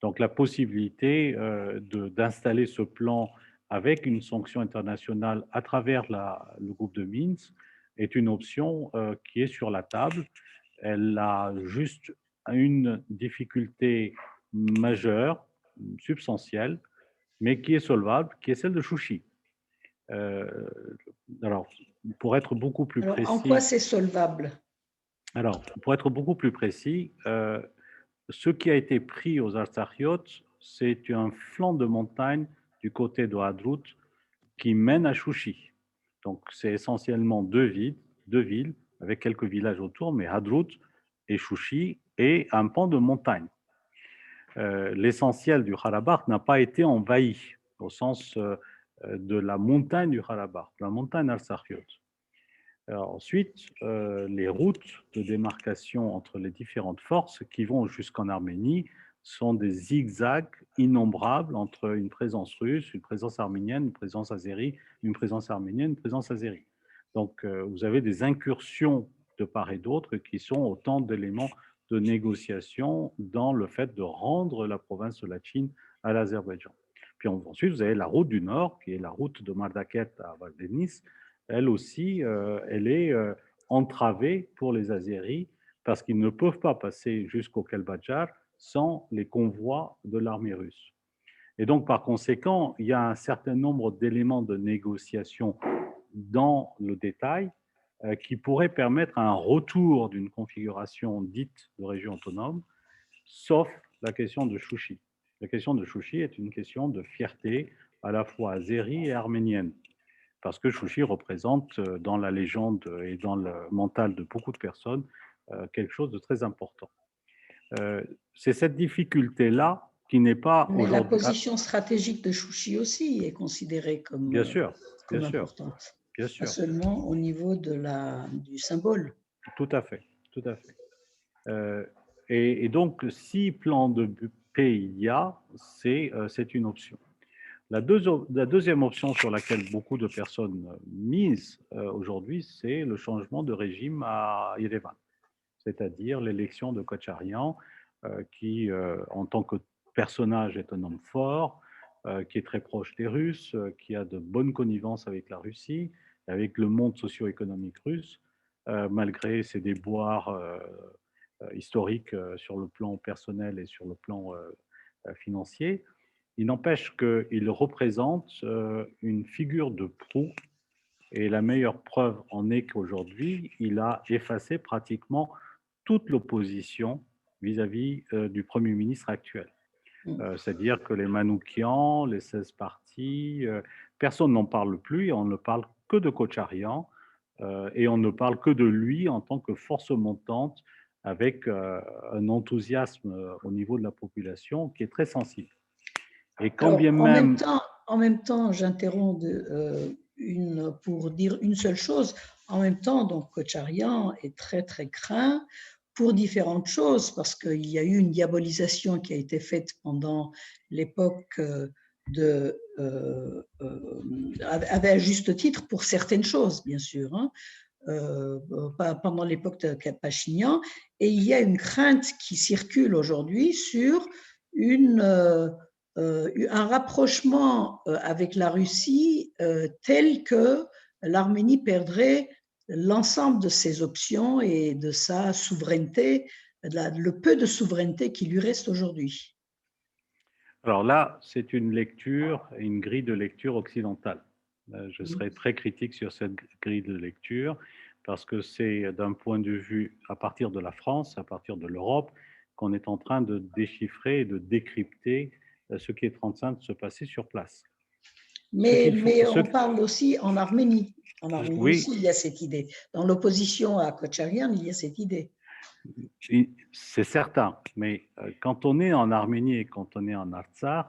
Donc la possibilité d'installer ce plan avec une sanction internationale à travers le groupe de Minsk est une option qui est sur la table. Elle a juste une difficulté majeure, substantielle, mais qui est solvable, qui est celle de Chouchi. Euh, alors, pour être beaucoup plus Alors, en quoi précis, c'est solvable? Ce qui a été pris aux Artsakhiot, c'est un flanc de montagne du côté de Hadrout qui mène à Chouchi. Donc, c'est essentiellement deux villes avec quelques villages autour, mais Hadrout et Chouchi et un pan de montagne. L'essentiel du Karabakh n'a pas été envahi au sens de la montagne du Karabakh, la montagne Artsakhiot. Ensuite, les routes de démarcation entre les différentes forces qui vont jusqu'en Arménie sont des zigzags innombrables entre une présence russe, une présence arménienne, une présence azérie, une présence arménienne, une présence azérie. Donc, vous avez des incursions de part et d'autre qui sont autant d'éléments de négociation dans le fait de rendre la province de la Chine à l'Azerbaïdjan. Puis ensuite, vous avez la route du Nord, qui est la route de Mardaket à Valdenis. Elle aussi, elle est entravée pour les Azéris parce qu'ils ne peuvent pas passer jusqu'au Kelbadjar sans les convois de l'armée russe. Et donc, par conséquent, il y a un certain nombre d'éléments de négociation dans le détail qui pourraient permettre un retour d'une configuration dite de région autonome, sauf la question de Chouchi. La question de Chouchi est une question de fierté à la fois azérie et arménienne, parce que Chouchi représente dans la légende et dans le mental de beaucoup de personnes quelque chose de très important. C'est cette difficulté-là qui n'est pas Mais la aujourd'hui... position stratégique de Chouchi aussi est considérée Bien sûr, bien comme sûr, importante, bien pas sûr, seulement au niveau du symbole. tout à fait, tout à fait. Et donc, si plan de paix il y a, c'est une option. La deuxième option sur laquelle beaucoup de personnes misent aujourd'hui, c'est le changement de régime à Yerevan, c'est-à-dire l'élection de Kocharyan, qui, en tant que personnage, est un homme fort, qui est très proche des Russes, qui a de bonnes connivences avec la Russie, avec le monde socio-économique russe, malgré ses déboires historiques sur le plan personnel et sur le plan financier. Il n'empêche qu'il représente une figure de proue et la meilleure preuve en est qu'aujourd'hui, il a effacé pratiquement toute l'opposition vis-à-vis du Premier ministre actuel. C'est-à-dire que les Manoukians, les 16 partis, personne n'en parle plus et on ne parle que de Kocharyan et on ne parle que de lui en tant que force montante avec un enthousiasme au niveau de la population qui est très sensible. Et quand bien Alors, même... en même temps, j'interromps pour dire une seule chose. En même temps, donc, Kocharyan est très, très craint pour différentes choses, parce qu'il y a eu une diabolisation qui a été faite pendant l'époque avait à juste titre pour certaines choses, bien sûr, hein, pendant l'époque de Pachinian. Et il y a une crainte qui circule aujourd'hui sur un rapprochement avec la Russie tel que l'Arménie perdrait l'ensemble de ses options et de sa souveraineté, le peu de souveraineté qui lui reste aujourd'hui. Alors là, c'est une lecture, une grille de lecture occidentale. Je serai très critique sur cette grille de lecture parce que c'est d'un point de vue à partir de la France, à partir de l'Europe, qu'on est en train de déchiffrer et de décrypter ce qui est en train de se passer sur place. Mais on parle aussi en Arménie. En Arménie Oui, aussi, il y a cette idée. Dans l'opposition à Kocharyan, il y a cette idée. c'est certain, mais quand on est en Arménie et quand on est en Artsakh,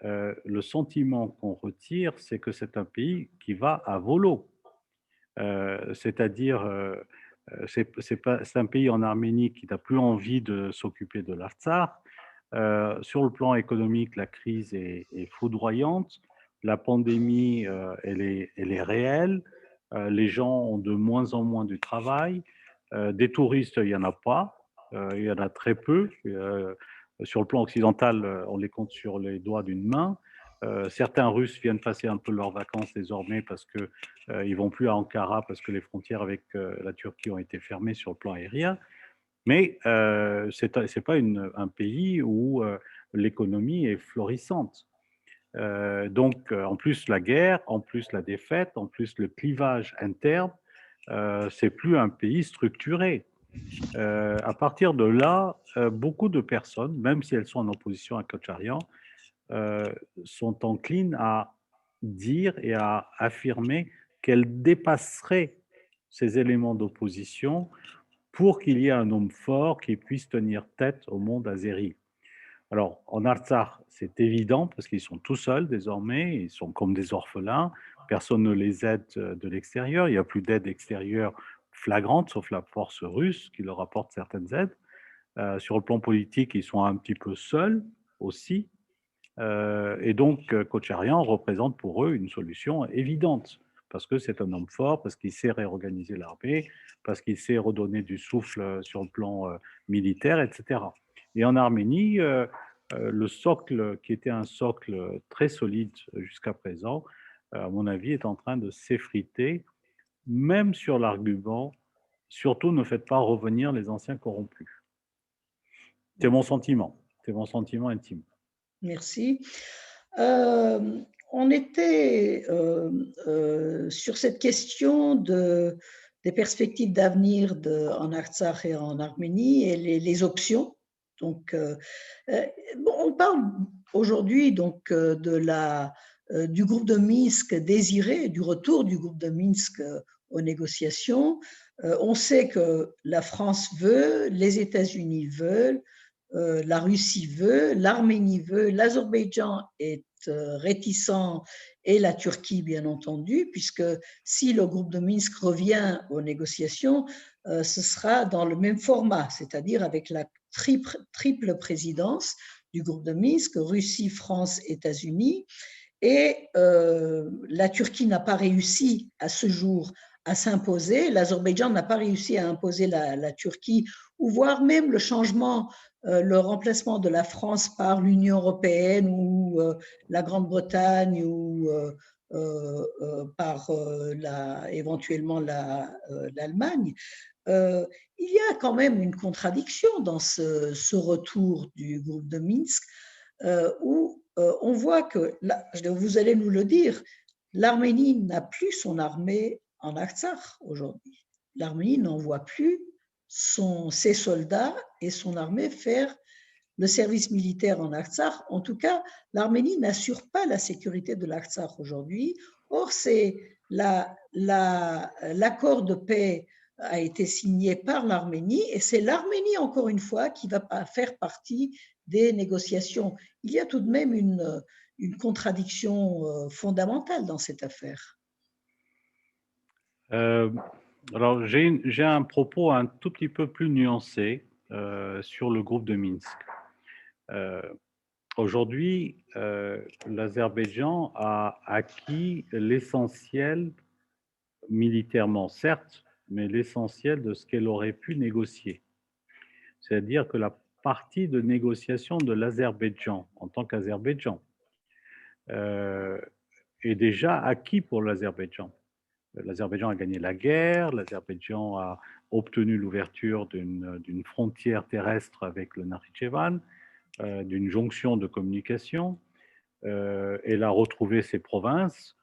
le sentiment qu'on retire, c'est que c'est un pays qui va à volo. C'est-à-dire, c'est un pays en Arménie qui n'a plus envie de s'occuper de l'Artsakh. Sur le plan économique, la crise est foudroyante. La pandémie, elle est réelle. Les gens ont de moins en moins du travail. Des touristes, il n'y en a pas. Il y en a très peu. Sur le plan occidental, on les compte sur les doigts d'une main. Certains Russes viennent passer un peu leurs vacances désormais parce qu'ils ne vont plus à Ankara parce que les frontières avec la Turquie ont été fermées sur le plan aérien. Mais ce n'est pas un pays où l'économie est florissante. Donc, en plus la guerre, en plus la défaite, en plus le clivage interne, c'est plus un pays structuré. À partir de là, beaucoup de personnes, même si elles sont en opposition à Kocharyan, euh, sont enclines à dire et à affirmer qu'elles dépasseraient ces éléments d'opposition pour qu'il y ait un homme fort qui puisse tenir tête au monde azéri. Alors, en Artsakh, c'est évident parce qu'ils sont tout seuls désormais, ils sont comme des orphelins, personne ne les aide de l'extérieur, il n'y a plus d'aide extérieure flagrante, sauf la force russe qui leur apporte certaines aides. Sur le plan politique, ils sont un petit peu seuls aussi. Et donc, Kocharyan représente pour eux une solution évidente, parce que c'est un homme fort, parce qu'il sait réorganiser l'armée, parce qu'il sait redonner du souffle sur le plan militaire, etc. Et en Arménie, le socle, qui était un socle très solide jusqu'à présent, à mon avis, est en train de s'effriter, même sur l'argument, surtout ne faites pas revenir les anciens corrompus. C'est mon sentiment intime. Merci. Euh, on était sur cette question des perspectives d'avenir en Artsakh et en Arménie et les options. Donc, bon, on parle aujourd'hui donc du groupe de Minsk désiré, du retour du groupe de Minsk aux négociations. On sait que la France veut, les États-Unis veulent, la Russie veut, l'Arménie veut, l'Azerbaïdjan est réticent et la Turquie, bien entendu, puisque si le groupe de Minsk revient aux négociations, ce sera dans le même format, c'est-à-dire avec la triple présidence du groupe de Minsk, Russie, France, États-Unis. Et la Turquie n'a pas réussi à ce jour à s'imposer, l'Azerbaïdjan n'a pas réussi à imposer la Turquie, ou voire même le changement, le remplacement de la France par l'Union européenne ou la Grande-Bretagne ou par éventuellement l'Allemagne. Il y a quand même une contradiction dans ce retour du groupe de Minsk où on voit que, là, vous allez nous le dire, l'Arménie n'a plus son armée en Artsakh aujourd'hui. L'Arménie n'envoie plus ses soldats et son armée faire le service militaire en Artsakh. En tout cas, l'Arménie n'assure pas la sécurité de l'Artsakh aujourd'hui. Or, c'est l'accord de paix a été signé par l'Arménie et c'est l'Arménie, encore une fois, qui va faire partie des négociations. Il y a tout de même une contradiction fondamentale dans cette affaire. Euh, alors, j'ai un propos un tout petit peu plus nuancé sur le groupe de Minsk. Aujourd'hui, l'Azerbaïdjan a acquis l'essentiel, militairement certes, mais l'essentiel de ce qu'elle aurait pu négocier. C'est-à-dire que la partie de négociation de l'Azerbaïdjan en tant qu'Azerbaïdjan est déjà acquis pour l'Azerbaïdjan. L'Azerbaïdjan a gagné la guerre, l'Azerbaïdjan a obtenu l'ouverture d'une frontière terrestre avec le Nakhitchevan, d'une jonction de communication. Elle a retrouvé ses provinces.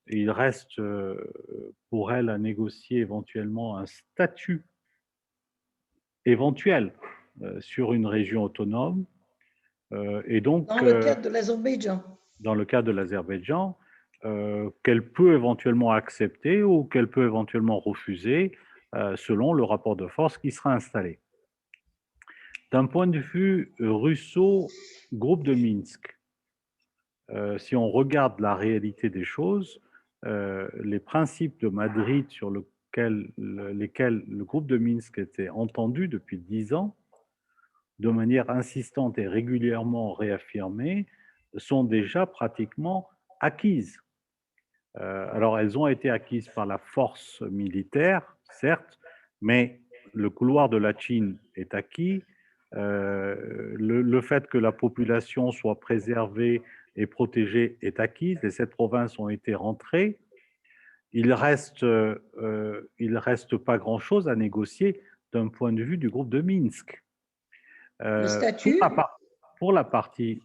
Il reste pour elle à négocier éventuellement un statut éventuel sur une région autonome. Et donc, dans le cadre de l'Azerbaïdjan. Dans le cas de l'Azerbaïdjan, qu'elle peut éventuellement accepter ou qu'elle peut éventuellement refuser selon le rapport de force qui sera installé. D'un point de vue russo-groupe de Minsk, si on regarde la réalité des choses, les principes de Madrid sur lesquels le groupe de Minsk était entendu depuis 10 ans, de manière insistante et régulièrement réaffirmée, sont déjà pratiquement acquises. Alors, elles ont été acquises par la force militaire, certes, mais le couloir de la Chine est acquis. Le fait que la population soit préservée et protégée est acquise. Les 7 provinces ont été rentrées. Il reste pas grand-chose à négocier d'un point de vue du groupe de Minsk. Le Euh, pour, statut, la,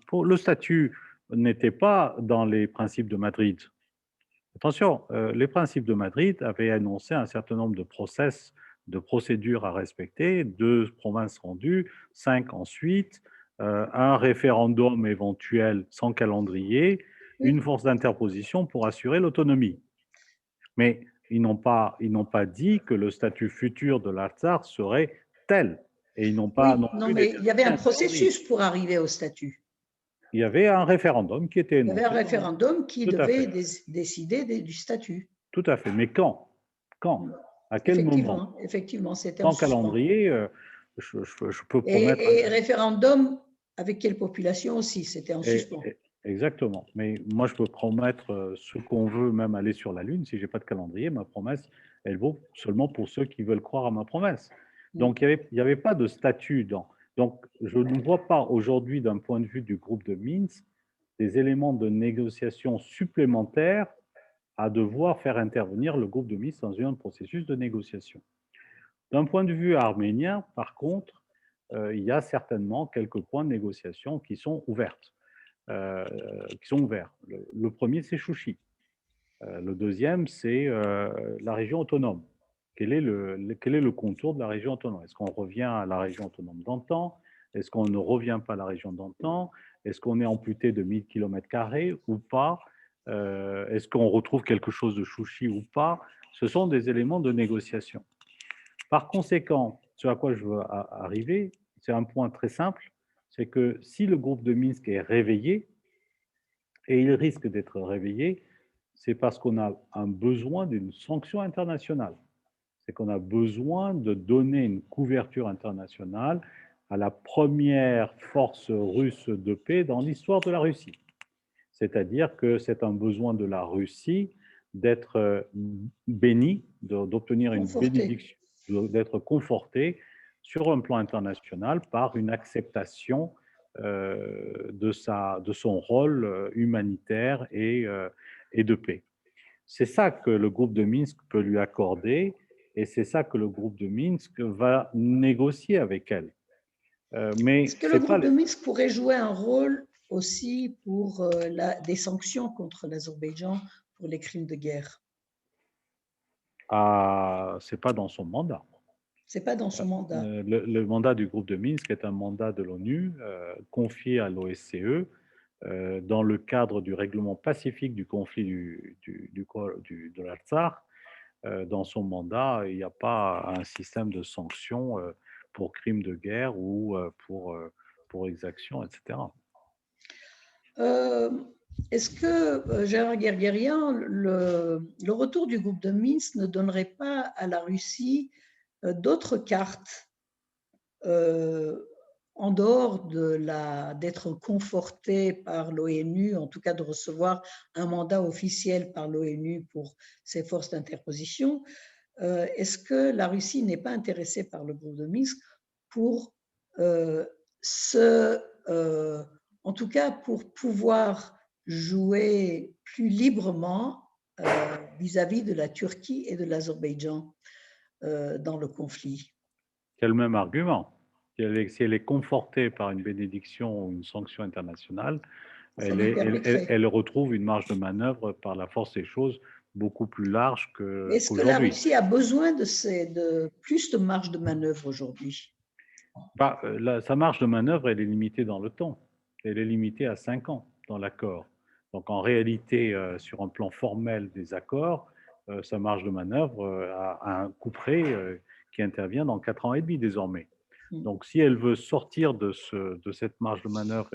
pour le statut n'était pas dans les principes de Madrid. Attention, les principes de Madrid avaient annoncé un certain nombre de de procédures à respecter, 2 provinces rendues, 5 ensuite, un référendum éventuel sans calendrier, une oui. force d'interposition pour assurer l'autonomie. Mais ils n'ont pas dit que le statut futur de l'Artsakh serait tel. Et ils n'ont pas non Oui, non, plus mais il y avait déterminé un un calendrier. processus pour arriver au statut. Il y avait un référendum qui était Il y avait un énoncé dans... référendum qui Tout à devait fait, décider du statut. tout à fait. Mais quand? Quand? À quel moment? Effectivement, effectivement, c'était en Sans suspens. calendrier, je peux promettre... Et référendum avec quelle population aussi, c'était en suspens. Exactement. Mais moi, je peux promettre ce qu'on veut, même aller sur la Lune. Si je n'ai pas de calendrier, ma promesse, elle vaut seulement pour ceux qui veulent croire à ma promesse. Donc, il n'y avait pas de statut dans. Donc, je ne vois pas aujourd'hui, d'un point de vue du groupe de Minsk, des éléments de négociation supplémentaires à devoir faire intervenir le groupe de Minsk dans un processus de négociation. D'un point de vue arménien, par contre, il y a certainement quelques points de négociation qui sont ouverts. Le premier, c'est Chouchi. Le deuxième, c'est la région autonome. Quel est le contour de la région autonome? Est-ce qu'on revient à la région autonome d'antan? Est-ce qu'on ne revient pas à la région d'antan? Est-ce qu'on est amputé de 1000 km² ou pas? Est-ce qu'on retrouve quelque chose de Chouchi ou pas? Ce sont des éléments de négociation. Par conséquent, ce à quoi je veux arriver, c'est un point très simple, c'est que si le groupe de Minsk est réveillé, et il risque d'être réveillé, c'est parce qu'on a un besoin d'une sanction internationale. C'est qu'on a besoin de donner une couverture internationale à la première force russe de paix dans l'histoire de la Russie. C'est-à-dire que c'est un besoin de la Russie d'être béni, d'obtenir une Conforté. bénédiction, d'être conforté sur un plan international par une acceptation de son rôle humanitaire et de paix. C'est ça que le groupe de Minsk peut lui accorder et c'est ça que le groupe de Minsk va négocier avec elle. Est-ce Mais que le c'est pas groupe de Minsk pourrait jouer un rôle aussi pour des sanctions contre l'Azerbaïdjan pour les crimes de guerre? c'est pas dans son mandat. C'est pas dans son mandat. Le mandat du groupe de Minsk est un mandat de l'ONU confié à l'OSCE dans le cadre du règlement pacifique du conflit de l'Artsakh. Dans son mandat, il n'y a pas un système de sanctions pour crimes de guerre ou pour exactions, etc. Euh, Est-ce que, Gérard Guerguerian, le retour du groupe de Minsk ne donnerait pas à la Russie d'autres cartes euh, en dehors d'être conforté par l'ONU, en tout cas de recevoir un mandat officiel par l'ONU pour ses forces d'interposition, est-ce que la Russie n'est pas intéressée par le groupe de Minsk pour euh, se, en tout cas pour pouvoir jouer plus librement vis-à-vis de la Turquie et de l'Azerbaïdjan dans le conflit? C'est le même argument. Si elle est confortée par une bénédiction ou une sanction internationale, Ça lui permettrait. elle retrouve une marge de manœuvre par la force des choses beaucoup plus large Est-ce que la qu'aujourd'hui. Russie a besoin de plus de marge de manœuvre aujourd'hui? Bah, sa marge de manœuvre, elle est limitée dans le temps. Elle est limitée à 5 ans dans l'accord. Donc en réalité, sur un plan formel des accords, sa marge de manœuvre a un couperet qui intervient dans 4 ans et demi désormais. Donc si elle veut sortir de cette marge de manœuvre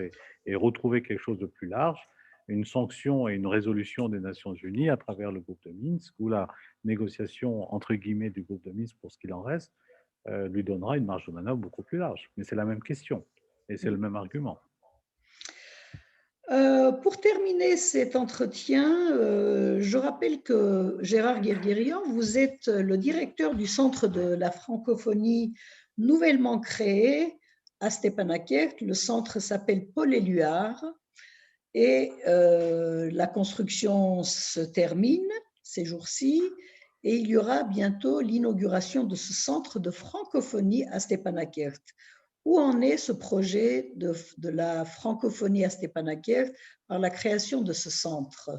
et retrouver quelque chose de plus large, une sanction et une résolution des Nations Unies à travers le groupe de Minsk ou la négociation entre guillemets du groupe de Minsk pour ce qu'il en reste, lui donnera une marge de manœuvre beaucoup plus large. Mais c'est la même question et c'est le même argument. Pour terminer cet entretien, je rappelle que Gérard Guerguerian, vous êtes le directeur du Centre de la francophonie nouvellement créé à Stepanakert. Le centre s'appelle Paul Éluard et la construction se termine ces jours-ci et il y aura bientôt l'inauguration de ce centre de francophonie à Stepanakert. Où en est ce projet de la francophonie à Stepanakert par la création de ce centre?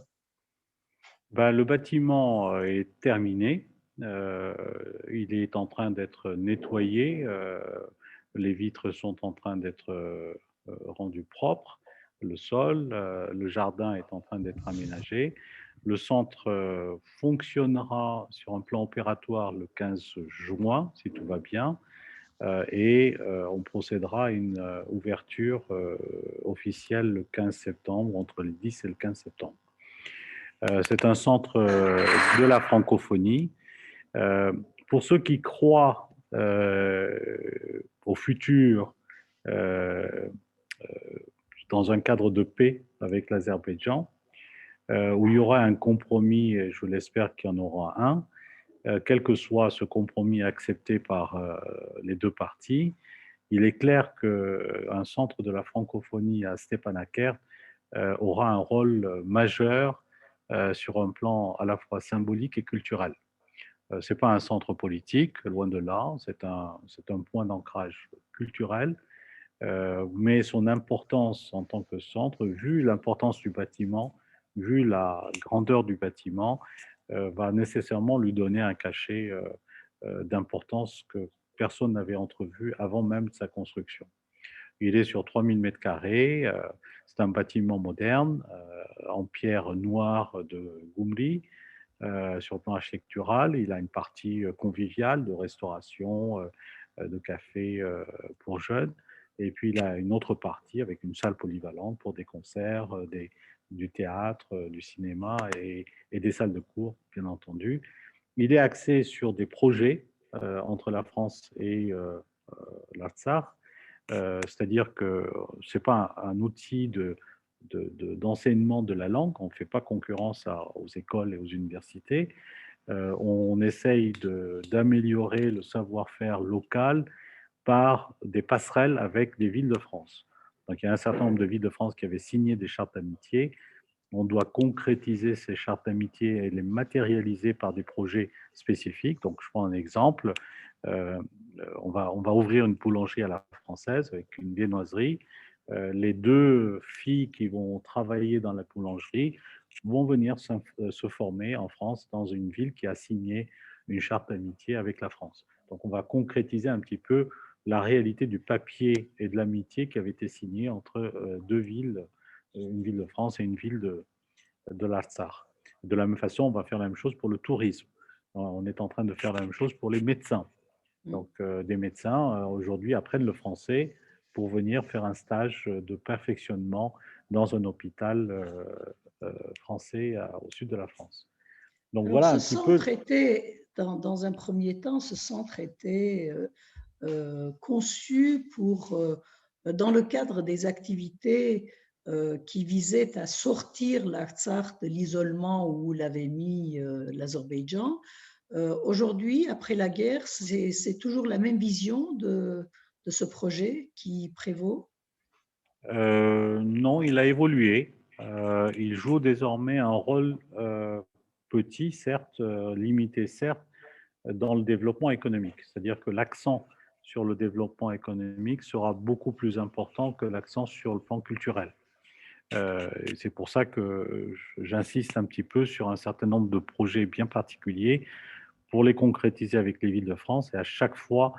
Ben, le bâtiment est terminé. Euh, il est en train d'être nettoyé. Les vitres sont en train d'être rendues propres. Le sol, le jardin est en train d'être aménagé. Le centre fonctionnera sur un plan opératoire le 15 juin, si tout va bien, et on procédera à une ouverture officielle le 15 septembre, entre le 10 et le 15 septembre. C'est un centre de la francophonie. Pour ceux qui croient au futur euh, dans un cadre de paix avec l'Azerbaïdjan, où il y aura un compromis, et je l'espère qu'il y en aura un, quel que soit ce compromis accepté par les deux parties, il est clair qu'un centre de la francophonie à Stepanakert aura un rôle majeur sur un plan à la fois symbolique et culturel. Ce n'est pas un centre politique, loin de là, c'est un point d'ancrage culturel, mais son importance en tant que centre, vu l'importance du bâtiment, vu la grandeur du bâtiment, va nécessairement lui donner un cachet d'importance que personne n'avait entrevu avant même de sa construction. Il est sur 3000 mètres carrés. C'est un bâtiment moderne en pierre noire de Goumri. Sur le plan architectural, il a une partie conviviale de restauration, de café pour jeunes. Et puis, il a une autre partie avec une salle polyvalente pour des concerts, du théâtre, du cinéma et des salles de cours, bien entendu. Il est axé sur des projets entre la France et l'Artsakh, c'est-à-dire que ce n'est pas un outil d'enseignement de la langue, on ne fait pas concurrence aux écoles et aux universités. On essaye d'améliorer le savoir-faire local par des passerelles avec des villes de France. Donc il y a un certain nombre de villes de France qui avaient signé des chartes d'amitié. On doit concrétiser ces chartes d'amitié et les matérialiser par des projets spécifiques. Donc je prends un exemple. Euh, on va ouvrir une boulangerie à la française avec une viennoiserie. Les deux filles qui vont travailler dans la boulangerie vont venir se former en France dans une ville qui a signé une charte d'amitié avec la France. Donc on va concrétiser un petit peu la réalité du papier et de l'amitié qui avait été signé entre deux villes, une ville de France et une ville de l'Artsakh. De la même façon, on va faire la même chose pour le tourisme. On est en train de faire la même chose pour les médecins. Donc, des médecins, aujourd'hui, apprennent le français pour venir faire un stage de perfectionnement dans un hôpital français au sud de la France. Donc, Alors, voilà ce un petit peu. centre était, dans un premier temps, ce centre était conçu pour, dans le cadre des activités qui visaient à sortir l'Artsakh de l'isolement où l'avait mis l'Azerbaïdjan. Aujourd'hui, après la guerre, c'est toujours la même vision de ce projet qui prévaut. Non, il a évolué. Il joue désormais un rôle petit, certes, limité, certes, dans le développement économique. C'est-à-dire que l'accent sur le développement économique sera beaucoup plus important que l'accent sur le plan culturel. C'est pour ça que j'insiste un petit peu sur un certain nombre de projets bien particuliers pour les concrétiser avec les villes de France et à chaque fois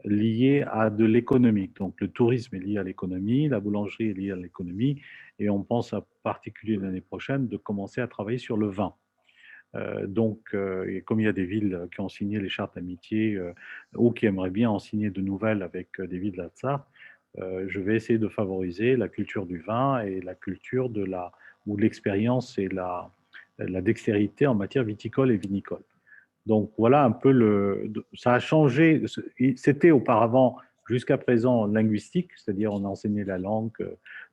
liés à de l'économique. Donc le tourisme est lié à l'économie, la boulangerie est liée à l'économie et on pense en particulier l'année prochaine de commencer à travailler sur le vin. Et comme il y a des villes qui ont signé les chartes d'amitié ou qui aimeraient bien en signer de nouvelles avec des villes de la Tsar, je vais essayer de favoriser la culture du vin et la culture de l'expérience et la dextérité en matière viticole et vinicole. Donc voilà un peu ça a changé. C'était auparavant, jusqu'à présent, linguistique, c'est-à-dire on enseignait la langue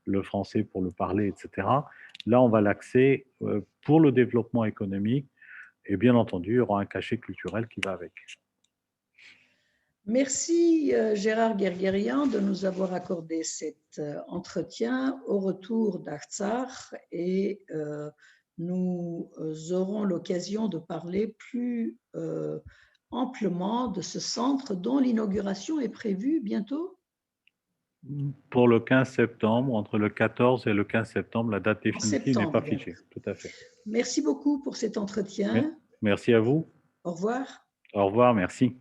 le français pour le parler, etc. Là, on va l'axer pour le développement économique et bien entendu, il y aura un cachet culturel qui va avec. Merci Gérard Guerguerian de nous avoir accordé cet entretien au retour d'Artsakh et nous aurons l'occasion de parler plus amplement de ce centre dont l'inauguration est prévue bientôt. Pour le 15 septembre, entre le 14 et le 15 septembre, la date définitive n'est pas Donc. figée. Tout à fait. Merci beaucoup pour cet entretien. Merci à vous. Au revoir. Au revoir, merci.